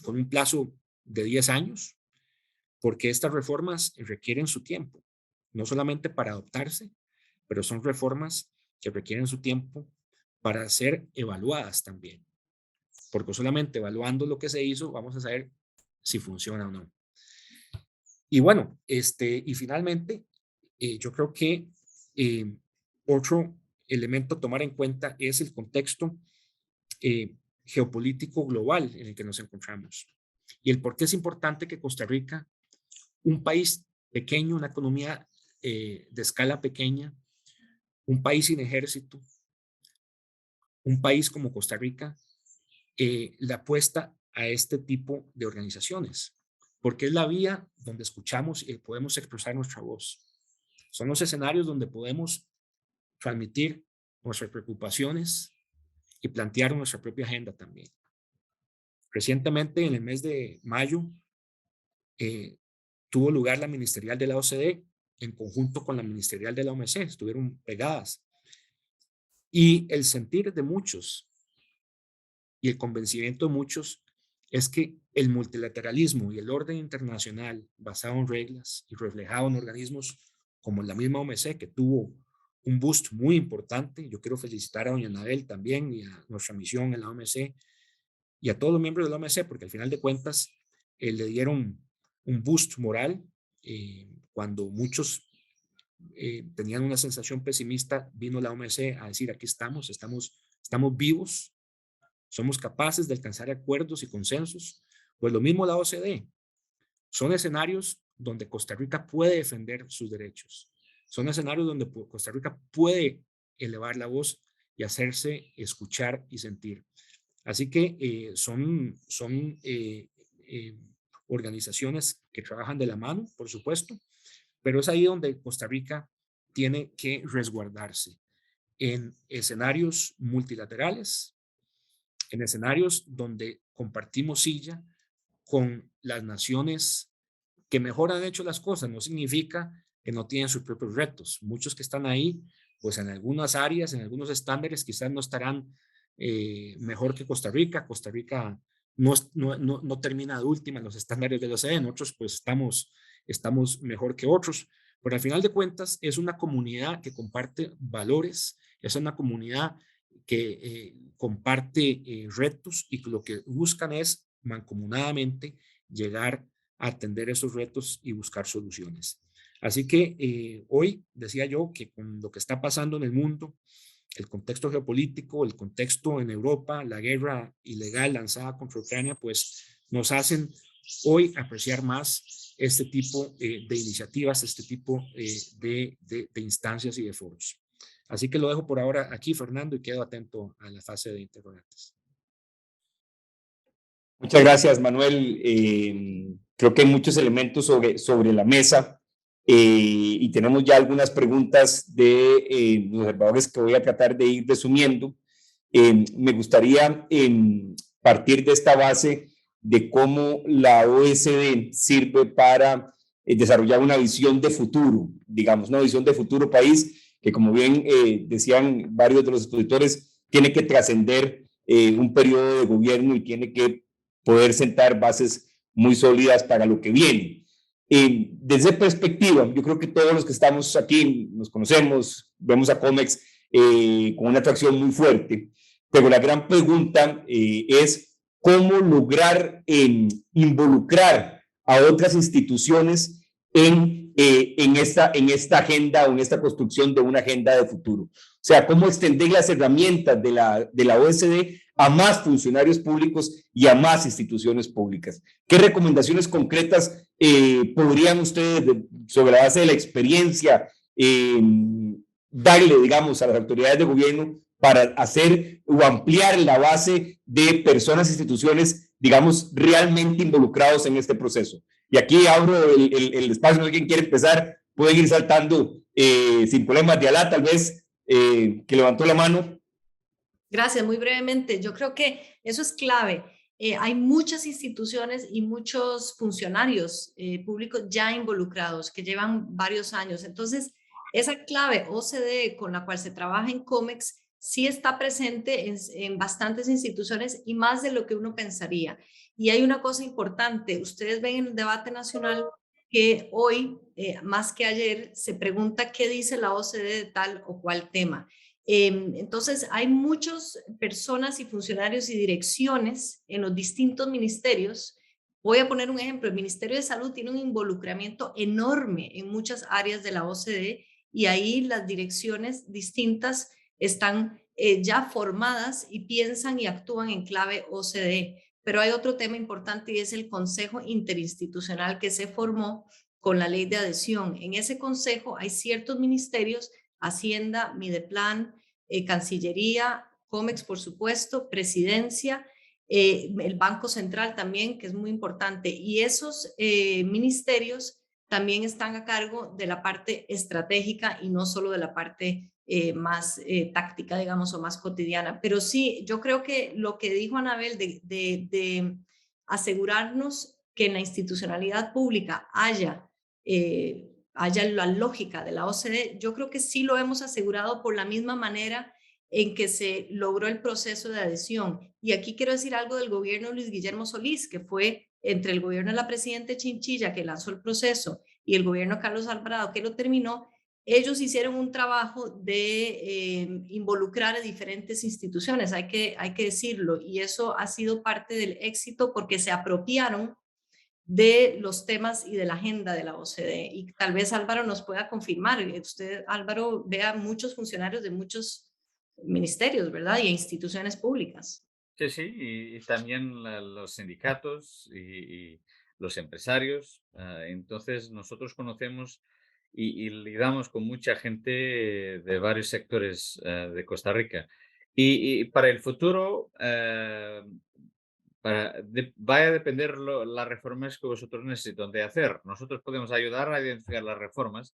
con un plazo de 10 años, porque estas reformas requieren su tiempo, no solamente para adoptarse, pero son reformas que requieren su tiempo para ser evaluadas también, porque solamente evaluando lo que se hizo vamos a saber si funciona o no. Y bueno, y finalmente, yo creo que otro elemento a tomar en cuenta es el contexto geopolítico global en el que nos encontramos y el por qué es importante que Costa Rica, un país pequeño, una economía de escala pequeña, un país sin ejército, un país como Costa Rica, le apuesta a este tipo de organizaciones, porque es la vía donde escuchamos y podemos expresar nuestra voz. Son los escenarios donde podemos transmitir nuestras preocupaciones y plantear nuestra propia agenda también. Recientemente, en el mes de mayo, tuvo lugar la ministerial de la OCDE en conjunto con la ministerial de la OMC, estuvieron pegadas. Y el sentir de muchos y el convencimiento de muchos es que el multilateralismo y el orden internacional basado en reglas y reflejado en organismos como la misma OMC, que tuvo un boost muy importante. Yo quiero felicitar a doña Anabel también y a nuestra misión en la OMC y a todos los miembros de la OMC, porque al final de cuentas le dieron un boost moral cuando muchos tenían una sensación pesimista. Vino la OMC a decir: aquí estamos vivos, somos capaces de alcanzar acuerdos y consensos. Pues lo mismo la OCDE. Son escenarios donde Costa Rica puede defender sus derechos. Son escenarios donde Costa Rica puede elevar la voz y hacerse escuchar y sentir. Así que son organizaciones que trabajan de la mano, por supuesto, pero es ahí donde Costa Rica tiene que resguardarse en escenarios multilaterales, en escenarios donde compartimos silla con las naciones que mejor han hecho las cosas. No significa que no tienen sus propios retos. Muchos que están ahí, pues en algunas áreas, en algunos estándares, quizás no estarán mejor que Costa Rica. Costa Rica no termina de última en los estándares de la OCDE. Nosotros pues estamos mejor que otros, pero al final de cuentas es una comunidad que comparte valores, es una comunidad que comparte retos y que lo que buscan es mancomunadamente llegar a atender esos retos y buscar soluciones. Así que hoy decía yo que con lo que está pasando en el mundo, el contexto geopolítico, el contexto en Europa, la guerra ilegal lanzada contra Ucrania, pues nos hacen hoy apreciar más este tipo de iniciativas, este tipo de instancias y de foros. Así que lo dejo por ahora aquí, Fernando, y quedo atento a la fase de interrogantes. Muchas gracias, Manuel. Creo que hay muchos elementos sobre la mesa y tenemos ya algunas preguntas de los observadores que voy a tratar de ir resumiendo. Me gustaría partir de esta base de cómo la OSD sirve para desarrollar una visión de futuro, digamos, una visión de futuro país que, como bien decían varios de los expositores, tiene que trascender un periodo de gobierno y tiene que poder sentar bases muy sólidas para lo que viene. Desde esa perspectiva, yo creo que todos los que estamos aquí nos conocemos, vemos a COMEX con una atracción muy fuerte, pero la gran pregunta es cómo lograr involucrar a otras instituciones en esta agenda o en esta construcción de una agenda de futuro. O sea, cómo extender las herramientas de la OSD a más funcionarios públicos y a más instituciones públicas. ¿Qué recomendaciones concretas podrían ustedes, sobre la base de la experiencia, darle, digamos, a las autoridades de gobierno para hacer o ampliar la base de personas e instituciones, digamos, realmente involucrados en este proceso? Y aquí abro el espacio, si alguien quiere empezar, pueden ir saltando sin problemas. De Alá, tal vez, que levantó la mano. Gracias, muy brevemente. Yo creo que eso es clave. hay muchas instituciones y muchos funcionarios públicos ya involucrados que llevan varios años. Entonces, esa clave OCDE con la cual se trabaja en COMEX sí está presente en bastantes instituciones y más de lo que uno pensaría. Y hay una cosa importante, ustedes ven en el debate nacional que hoy, más que ayer, se pregunta qué dice la OCDE de tal o cual tema. Entonces, hay muchas personas y funcionarios y direcciones en los distintos ministerios. Voy a poner un ejemplo, el Ministerio de Salud tiene un involucramiento enorme en muchas áreas de la OCDE y ahí las direcciones distintas están ya formadas y piensan y actúan en clave OCDE. Pero hay otro tema importante y es el Consejo Interinstitucional que se formó con la ley de adhesión. En ese consejo hay ciertos ministerios, Hacienda, Mideplan, Cancillería, COMEX, por supuesto, Presidencia, el Banco Central también, que es muy importante. Y esos ministerios también están a cargo de la parte estratégica y no solo de la parte más táctica, digamos, o más cotidiana. Pero sí, yo creo que lo que dijo Anabel de asegurarnos que en la institucionalidad pública haya la lógica de la OCDE, yo creo que sí lo hemos asegurado por la misma manera en que se logró el proceso de adhesión. Y aquí quiero decir algo del gobierno de Luis Guillermo Solís, que fue entre el gobierno de la presidenta Chinchilla, que lanzó el proceso, y el gobierno de Carlos Alvarado, que lo terminó. Ellos hicieron un trabajo de involucrar a diferentes instituciones, hay que decirlo, y eso ha sido parte del éxito porque se apropiaron de los temas y de la agenda de la OCDE. Y tal vez Álvaro nos pueda confirmar. Usted, Álvaro, ve a muchos funcionarios de muchos ministerios, ¿verdad? Y instituciones públicas. Sí, sí, y también los sindicatos y los empresarios. Entonces, nosotros conocemos y lidamos con mucha gente de varios sectores de Costa Rica. Y para el futuro, vaya a depender las reformas que vosotros necesitan de hacer. Nosotros podemos ayudar a identificar las reformas,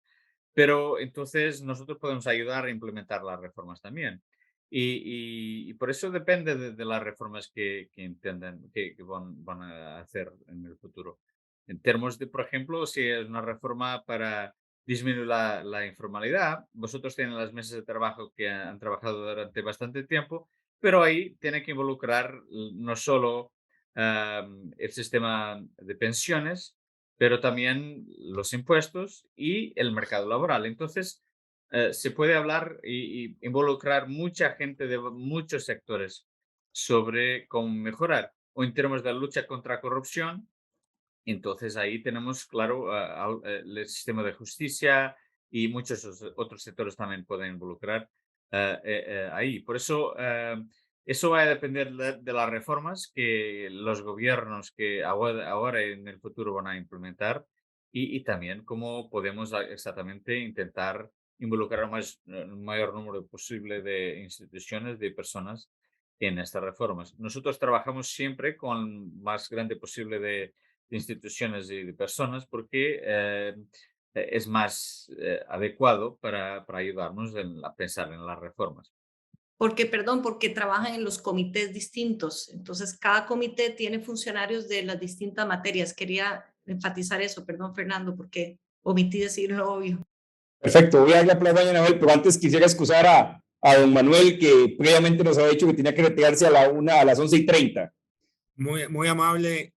pero entonces nosotros podemos ayudar a implementar las reformas también. Y por eso depende de las reformas que entiendan que van a hacer en el futuro. En términos de, por ejemplo, si es una reforma para disminuir la informalidad, vosotros tienen las mesas de trabajo que han trabajado durante bastante tiempo, pero ahí tiene que involucrar no solo el sistema de pensiones, pero también los impuestos y el mercado laboral. Entonces, se puede hablar y involucrar mucha gente de muchos sectores sobre cómo mejorar. O en términos de la lucha contra la corrupción, entonces ahí tenemos, claro, el sistema de justicia y muchos otros sectores también pueden involucrar ahí. Por eso, eso va a depender de las reformas que los gobiernos que ahora en el futuro van a implementar y también cómo podemos exactamente intentar involucrar un mayor número posible de instituciones, de personas en estas reformas. Nosotros trabajamos siempre con más grande posible de instituciones y de personas porque es más adecuado para ayudarnos a pensar en las reformas. Porque trabajan en los comités distintos. Entonces, cada comité tiene funcionarios de las distintas materias. Quería enfatizar eso, perdón, Fernando, porque omití decir lo obvio. Perfecto, voy a darle la palabra a doña Anabel, pero antes quisiera excusar a don Manuel, que previamente nos había dicho que tenía que retirarse a las 11:30. Muy amable,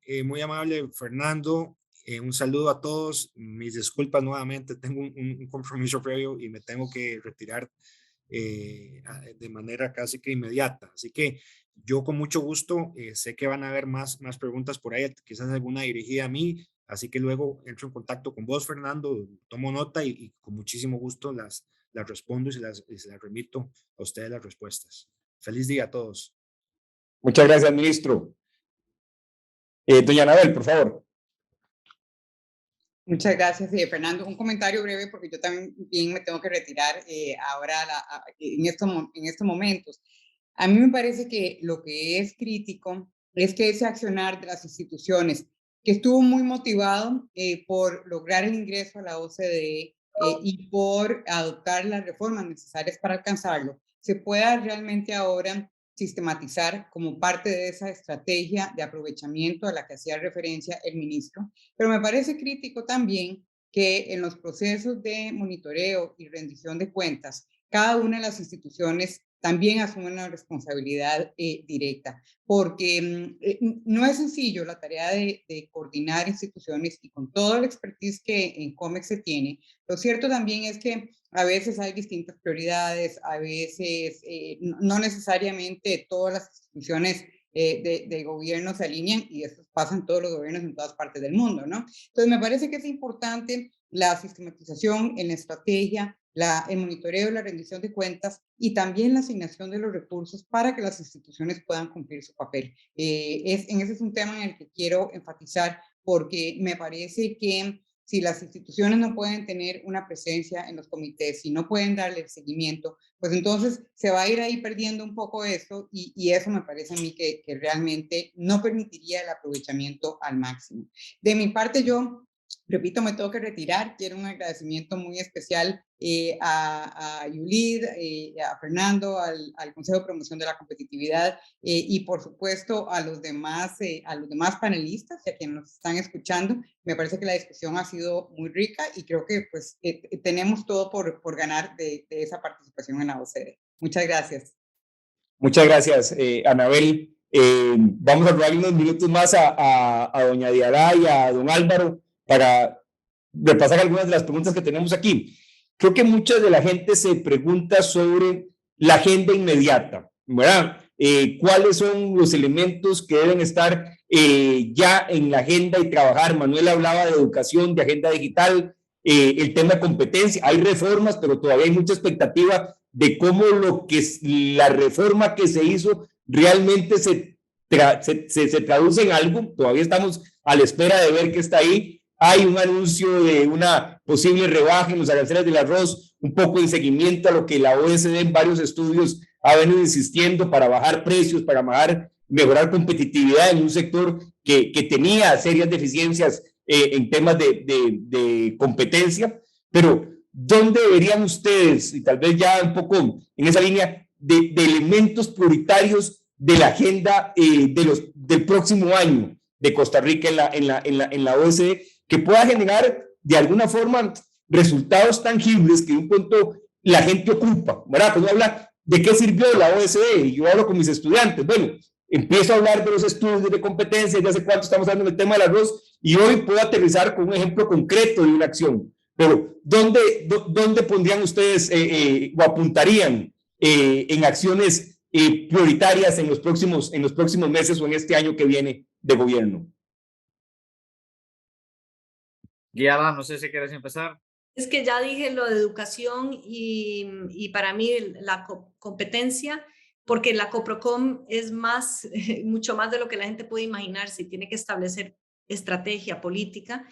Fernando. Un saludo a todos. Mis disculpas nuevamente. Tengo un compromiso previo y me tengo que retirar de manera casi que inmediata. Así que yo con mucho gusto, sé que van a haber más preguntas por ahí, quizás alguna dirigida a mí. Así que luego entro en contacto con vos, Fernando, tomo nota y con muchísimo gusto las respondo y se las remito a ustedes las respuestas. Feliz día a todos. Muchas gracias, ministro. Doña Anabel, por favor. Muchas gracias, Fernando. Un comentario breve porque yo también me tengo que retirar ahora en estos momentos. A mí me parece que lo que es crítico es que ese accionar de las instituciones, que estuvo muy motivado por lograr el ingreso a la OCDE y por adoptar las reformas necesarias para alcanzarlo, se pueda realmente ahora sistematizar como parte de esa estrategia de aprovechamiento a la que hacía referencia el ministro, pero me parece crítico también que en los procesos de monitoreo y rendición de cuentas, cada una de las instituciones también asume una responsabilidad directa, porque no es sencillo la tarea de coordinar instituciones y con toda la expertise que en COMEX se tiene. Lo cierto también es que a veces hay distintas prioridades, a veces no necesariamente todas las instituciones de gobierno se alinean y eso pasa en todos los gobiernos en todas partes del mundo, ¿no? Entonces me parece que es importante la sistematización en la estrategia, el monitoreo, la rendición de cuentas y también la asignación de los recursos para que las instituciones puedan cumplir su papel. Ese es un tema en el que quiero enfatizar porque me parece que si las instituciones no pueden tener una presencia en los comités, si no pueden darle el seguimiento, pues entonces se va a ir ahí perdiendo un poco eso y eso me parece a mí que realmente no permitiría el aprovechamiento al máximo. De mi parte, yo repito, me tengo que retirar. Quiero un agradecimiento muy especial a Yulid, a Fernando, al Consejo de Promoción de la Competitividad y por supuesto a los demás panelistas y a quienes nos están escuchando. Me parece que la discusión ha sido muy rica y creo que pues tenemos todo por ganar de esa participación en la OCDE. Muchas gracias. Muchas gracias, Anabel. Vamos a darle unos minutos más a doña Diarra y a don Álvaro para repasar algunas de las preguntas que tenemos aquí. Creo que mucha de la gente se pregunta sobre la agenda inmediata, ¿verdad? ¿Cuáles son los elementos que deben estar ya en la agenda y trabajar? Manuel hablaba de educación, de agenda digital, el tema de competencia. Hay reformas, pero todavía hay mucha expectativa de cómo la reforma que se hizo realmente se traduce en algo. Todavía estamos a la espera de ver qué está ahí. Hay un anuncio de una posible rebaja en los aranceles del arroz, un poco en seguimiento a lo que la OECD en varios estudios ha venido insistiendo para bajar precios, para mejorar competitividad en un sector que tenía serias deficiencias en temas de competencia. Pero ¿dónde deberían ustedes, y tal vez ya un poco en esa línea, de elementos prioritarios de la agenda del próximo año de Costa Rica en la OSCE, que pueda generar de alguna forma resultados tangibles que de un punto la gente ocupa, ¿verdad? Cuando habla de qué sirvió la OSCE, y yo hablo con mis estudiantes, bueno, empiezo a hablar de los estudios de competencia, ya hace cuánto estamos hablando del tema del arroz, y hoy puedo aterrizar con un ejemplo concreto de una acción. Pero, ¿dónde pondrían ustedes o apuntarían en acciones prioritarias en los próximos meses o en este año que viene de gobierno? Guiala, no sé si quieres empezar. Es que ya dije lo de educación y para mí la competencia, porque la Coprocom es mucho más de lo que la gente puede imaginar, si tiene que establecer estrategia política,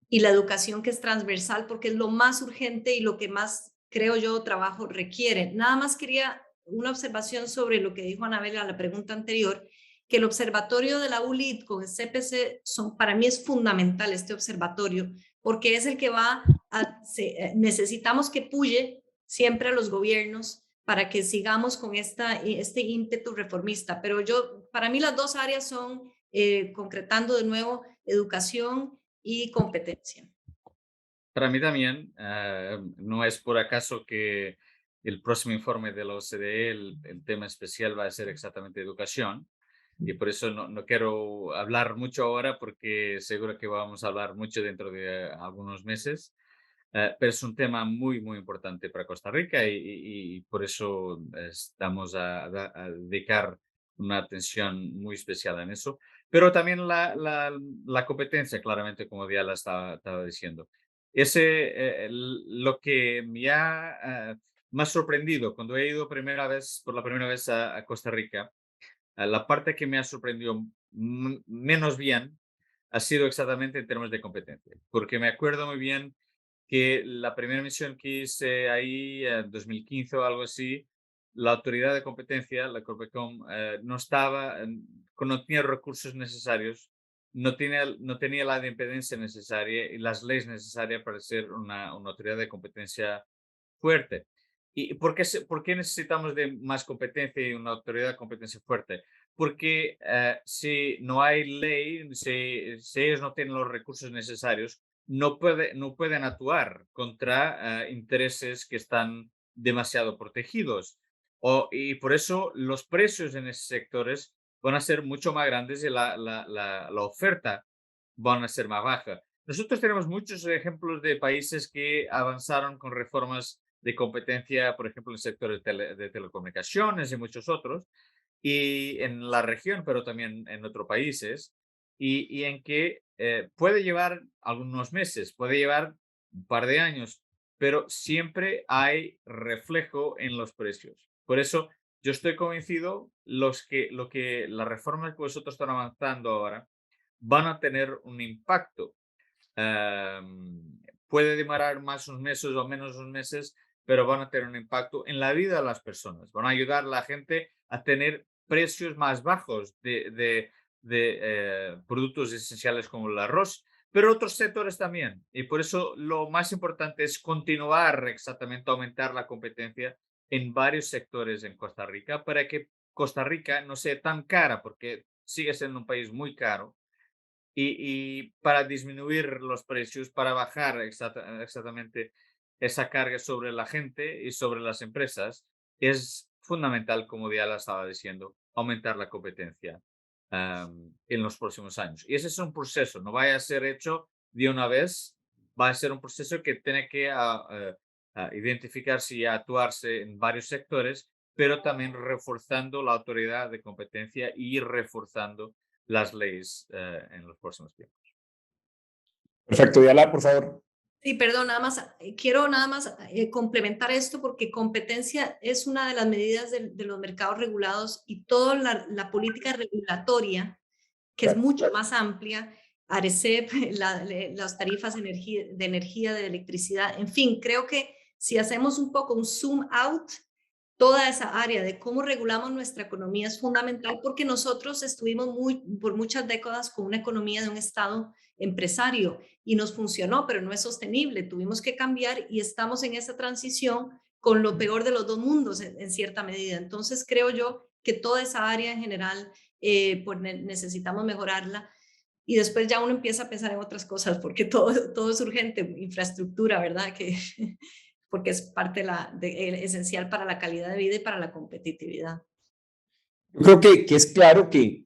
y la educación que es transversal porque es lo más urgente y lo que más, creo yo, trabajo requiere. Nada más quería una observación sobre lo que dijo Anabel a la pregunta anterior, que el observatorio de la ULID con el CPC para mí es fundamental este observatorio, porque es el que necesitamos que puye siempre a los gobiernos para que sigamos con este ímpetu reformista. Pero para mí las dos áreas son, concretando de nuevo, educación y competencia. Para mí también, no es por acaso que el próximo informe de la OCDE, el tema especial va a ser exactamente educación. Y por eso no quiero hablar mucho ahora porque seguro que vamos a hablar mucho dentro de algunos meses. Pero es un tema muy, muy importante para Costa Rica y por eso estamos a dedicar una atención muy especial en eso. Pero también la competencia, claramente, como Diala estaba diciendo. Lo que me ha más sorprendido cuando he ido por la primera vez a Costa Rica, la parte que me ha sorprendido menos bien ha sido exactamente en términos de competencia, porque me acuerdo muy bien que la primera misión que hice ahí en 2015 o algo así, la autoridad de competencia, la Corpecom, no tenía recursos necesarios, no tenía la independencia necesaria y las leyes necesarias para ser una autoridad de competencia fuerte. ¿Y por qué necesitamos de más competencia y una autoridad de competencia fuerte? Porque si no hay ley, si ellos no tienen los recursos necesarios, no pueden actuar contra intereses que están demasiado protegidos. Y por eso los precios en esos sectores van a ser mucho más grandes y la oferta van a ser más baja. Nosotros tenemos muchos ejemplos de países que avanzaron con reformas de competencia, por ejemplo, en el sector de telecomunicaciones y muchos otros, y en la región, pero también en otros países, y en que puede llevar algunos meses, puede llevar un par de años, pero siempre hay reflejo en los precios. Por eso yo estoy convencido las reformas que vosotros están avanzando ahora van a tener un impacto. Puede demorar más unos meses o menos unos meses, pero van a tener un impacto en la vida de las personas. Van a ayudar a la gente a tener precios más bajos de productos esenciales como el arroz, pero otros sectores también. Y por eso lo más importante es continuar exactamente, aumentar la competencia en varios sectores en Costa Rica para que Costa Rica no sea tan cara, porque sigue siendo un país muy caro y para disminuir los precios, para bajar exactamente esa carga sobre la gente y sobre las empresas, es fundamental, como ya la estaba diciendo, aumentar la competencia en los próximos años. Y ese es un proceso, no vaya a ser hecho de una vez, va a ser un proceso que tiene que identificarse y actuarse en varios sectores, pero también reforzando la autoridad de competencia y reforzando las leyes en los próximos tiempos. Perfecto, Diala, por favor. Sí, perdón, nada más, quiero nada más complementar esto porque competencia es una de las medidas de los mercados regulados y toda la política regulatoria, que es mucho más amplia, ARECEP, las tarifas de energía, de electricidad, en fin, creo que si hacemos un poco un zoom out, toda esa área de cómo regulamos nuestra economía es fundamental porque nosotros estuvimos por muchas décadas con una economía de un Estado empresario y nos funcionó, pero no es sostenible. Tuvimos que cambiar y estamos en esa transición con lo peor de los dos mundos en cierta medida. Entonces creo yo que toda esa área en general pues necesitamos mejorarla y después ya uno empieza a pensar en otras cosas porque todo es urgente, infraestructura, ¿verdad? Porque es parte esencial para la calidad de vida y para la competitividad. Yo creo que es claro que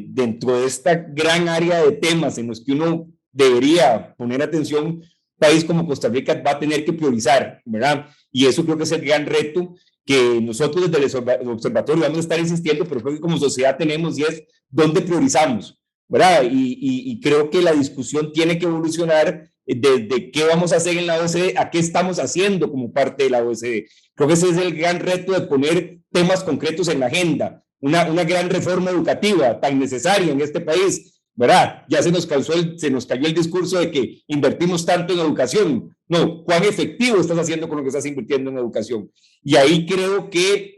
dentro de esta gran área de temas en los que uno debería poner atención, un país como Costa Rica va a tener que priorizar, ¿verdad? Y eso creo que es el gran reto que nosotros desde el observatorio vamos a estar insistiendo, pero creo que como sociedad tenemos y es dónde priorizamos, ¿verdad? Y creo que la discusión tiene que evolucionar desde qué vamos a hacer en la OCDE a qué estamos haciendo como parte de la OCDE. Creo que ese es el gran reto de poner temas concretos en la agenda. Una gran reforma educativa tan necesaria en este país, ¿verdad? Ya se nos cayó el discurso de que invertimos tanto en educación. No, ¿cuán efectivo estás haciendo con lo que estás invirtiendo en educación? Y ahí creo que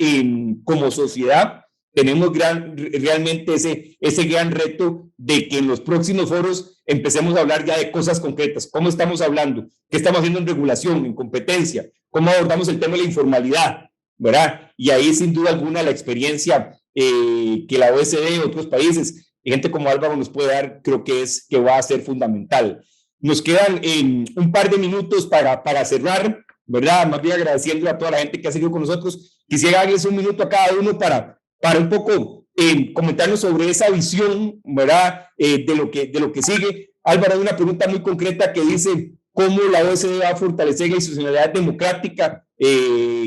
como sociedad tenemos realmente ese gran reto de que en los próximos foros empecemos a hablar ya de cosas concretas. ¿Cómo estamos hablando? ¿Qué estamos haciendo en regulación, en competencia? ¿Cómo abordamos el tema de la informalidad? ¿Verdad? Y ahí sin duda alguna la experiencia que la OECD y otros países, gente como Álvaro nos puede dar, creo que va a ser fundamental. Nos quedan un par de minutos para cerrar, ¿verdad? Más bien agradeciendo a toda la gente que ha seguido con nosotros. Quisiera darles un minuto a cada uno para un poco comentarnos sobre esa visión, ¿verdad? De lo que sigue. Álvaro, hay una pregunta muy concreta que dice cómo la OSD va a fortalecer la institucionalidad democrática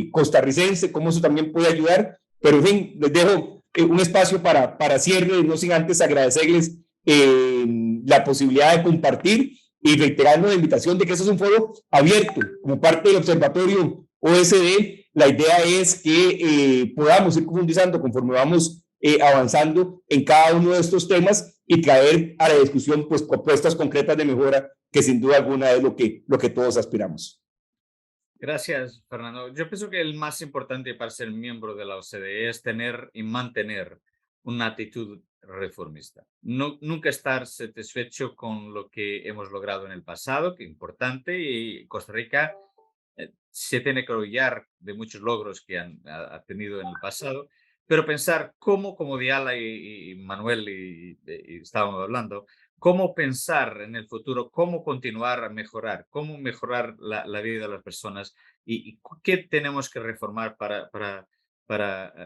costarricense, cómo eso también puede ayudar. Pero en fin, les dejo un espacio para cierre, no sin antes agradecerles la posibilidad de compartir y reiterando la invitación de que eso es un foro abierto como parte del observatorio OSD. La idea es que podamos ir profundizando conforme vamos avanzando en cada uno de estos temas y traer a la discusión pues, propuestas concretas de mejora que sin duda alguna es lo que todos aspiramos. Gracias, Fernando. Yo pienso que el más importante para ser miembro de la OCDE es tener y mantener una actitud reformista. Nunca estar satisfecho con lo que hemos logrado en el pasado, que es importante, y Costa Rica se tiene que orgullar de muchos logros que ha tenido en el pasado, pero pensar cómo, como Diala y Manuel y estábamos hablando, cómo pensar en el futuro, cómo continuar a mejorar, cómo mejorar la vida de las personas y qué tenemos que reformar para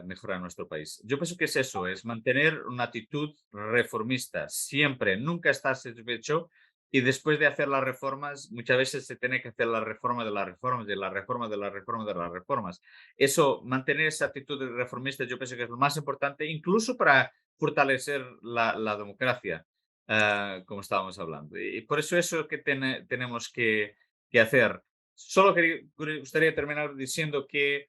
mejorar nuestro país. Yo pienso que es eso, es mantener una actitud reformista, siempre, nunca estar satisfecho. Y después de hacer las reformas, muchas veces se tiene que hacer la reforma de las reformas, de la reforma de las reformas, de las reformas. Eso, mantener esa actitud reformista, yo pienso que es lo más importante, incluso para fortalecer la democracia, como estábamos hablando. Y por eso eso que tenemos que hacer. Solo me gustaría terminar diciendo que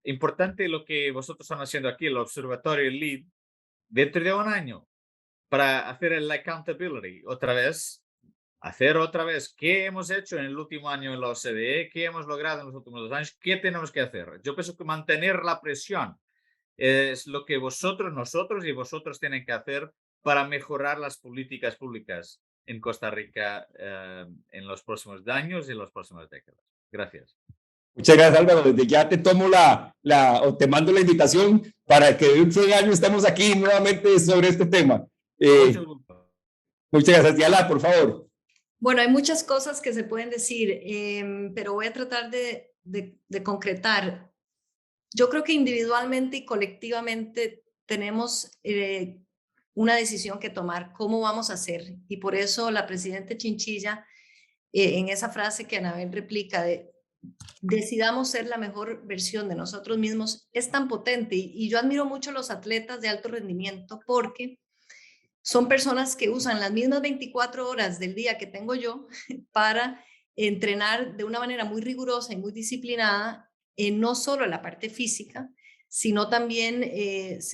importante lo que vosotros están haciendo aquí, el Observatorio LEAD, dentro de un año, para hacer el accountability otra vez. Hacer otra vez qué hemos hecho en el último año en la OCDE, qué hemos logrado en los últimos 2 años, qué tenemos que hacer. Yo pienso que mantener la presión es lo que nosotros y vosotros tienen que hacer para mejorar las políticas públicas en Costa Rica en los próximos años y en las próximas décadas. Gracias. Muchas gracias, Álvaro. Desde ya te tomo o te mando la invitación para que dentro de un año estemos aquí nuevamente sobre este tema. Muchas gracias. Diala, por favor. Bueno, hay muchas cosas que se pueden decir, pero voy a tratar de concretar. Yo creo que individualmente y colectivamente tenemos una decisión que tomar, cómo vamos a hacer. Y por eso la presidenta Chinchilla, en esa frase que Anabel replica de decidamos ser la mejor versión de nosotros mismos, es tan potente. Y yo admiro mucho a los atletas de alto rendimiento porque son personas que usan las mismas 24 horas del día que tengo yo para entrenar de una manera muy rigurosa y muy disciplinada, no solo en la parte física, sino también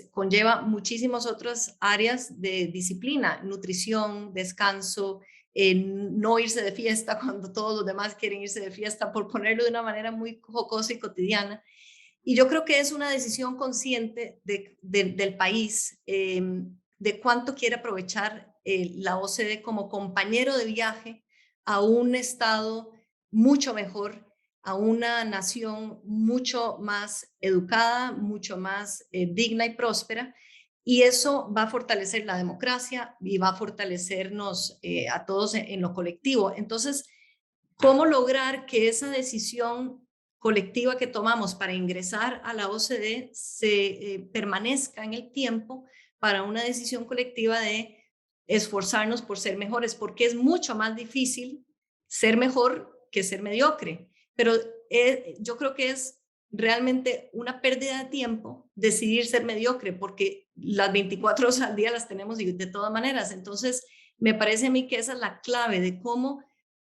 conlleva muchísimas otras áreas de disciplina, nutrición, descanso, no irse de fiesta cuando todos los demás quieren irse de fiesta, por ponerlo de una manera muy jocosa y cotidiana. Y yo creo que es una decisión consciente del país, de cuánto quiere aprovechar la OCDE como compañero de viaje a un estado mucho mejor, a una nación mucho más educada, mucho más digna y próspera, y eso va a fortalecer la democracia y va a fortalecernos a todos en lo colectivo. Entonces, ¿cómo lograr que esa decisión colectiva que tomamos para ingresar a la OCDE se permanezca en el tiempo para una decisión colectiva de esforzarnos por ser mejores? Porque es mucho más difícil ser mejor que ser mediocre, pero yo creo que es realmente una pérdida de tiempo decidir ser mediocre, porque las 24 horas al día las tenemos de todas maneras. Entonces, me parece a mí que esa es la clave de cómo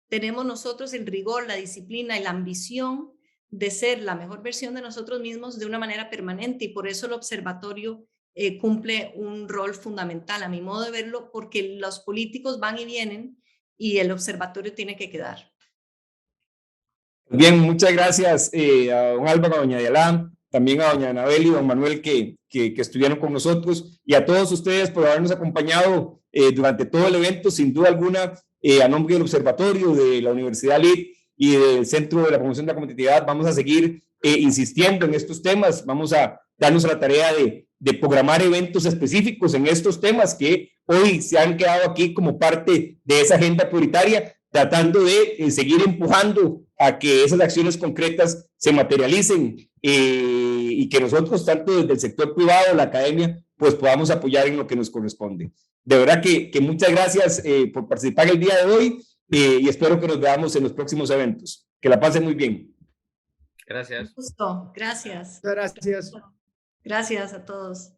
tenemos nosotros el rigor, la disciplina y la ambición de ser la mejor versión de nosotros mismos de una manera permanente, y por eso el observatorio cumple un rol fundamental, a mi modo de verlo, porque los políticos van y vienen y el observatorio tiene que quedar. Bien, muchas gracias a don Álvaro, a doña Diala, también a doña Anabel y don Manuel que estuvieron con nosotros, y a todos ustedes por habernos acompañado durante todo el evento. Sin duda alguna, a nombre del observatorio, de la Universidad LEAD y del Centro de la Promoción de la Competitividad, vamos a seguir insistiendo en estos temas. Vamos a darnos a la tarea de programar eventos específicos en estos temas que hoy se han quedado aquí como parte de esa agenda prioritaria, tratando de seguir empujando a que esas acciones concretas se materialicen y que nosotros, tanto desde el sector privado, la academia, pues podamos apoyar en lo que nos corresponde. De verdad que muchas gracias por participar el día de hoy y espero que nos veamos en los próximos eventos. Que la pasen muy bien. Gracias. Justo, gracias. Gracias. Gracias a todos.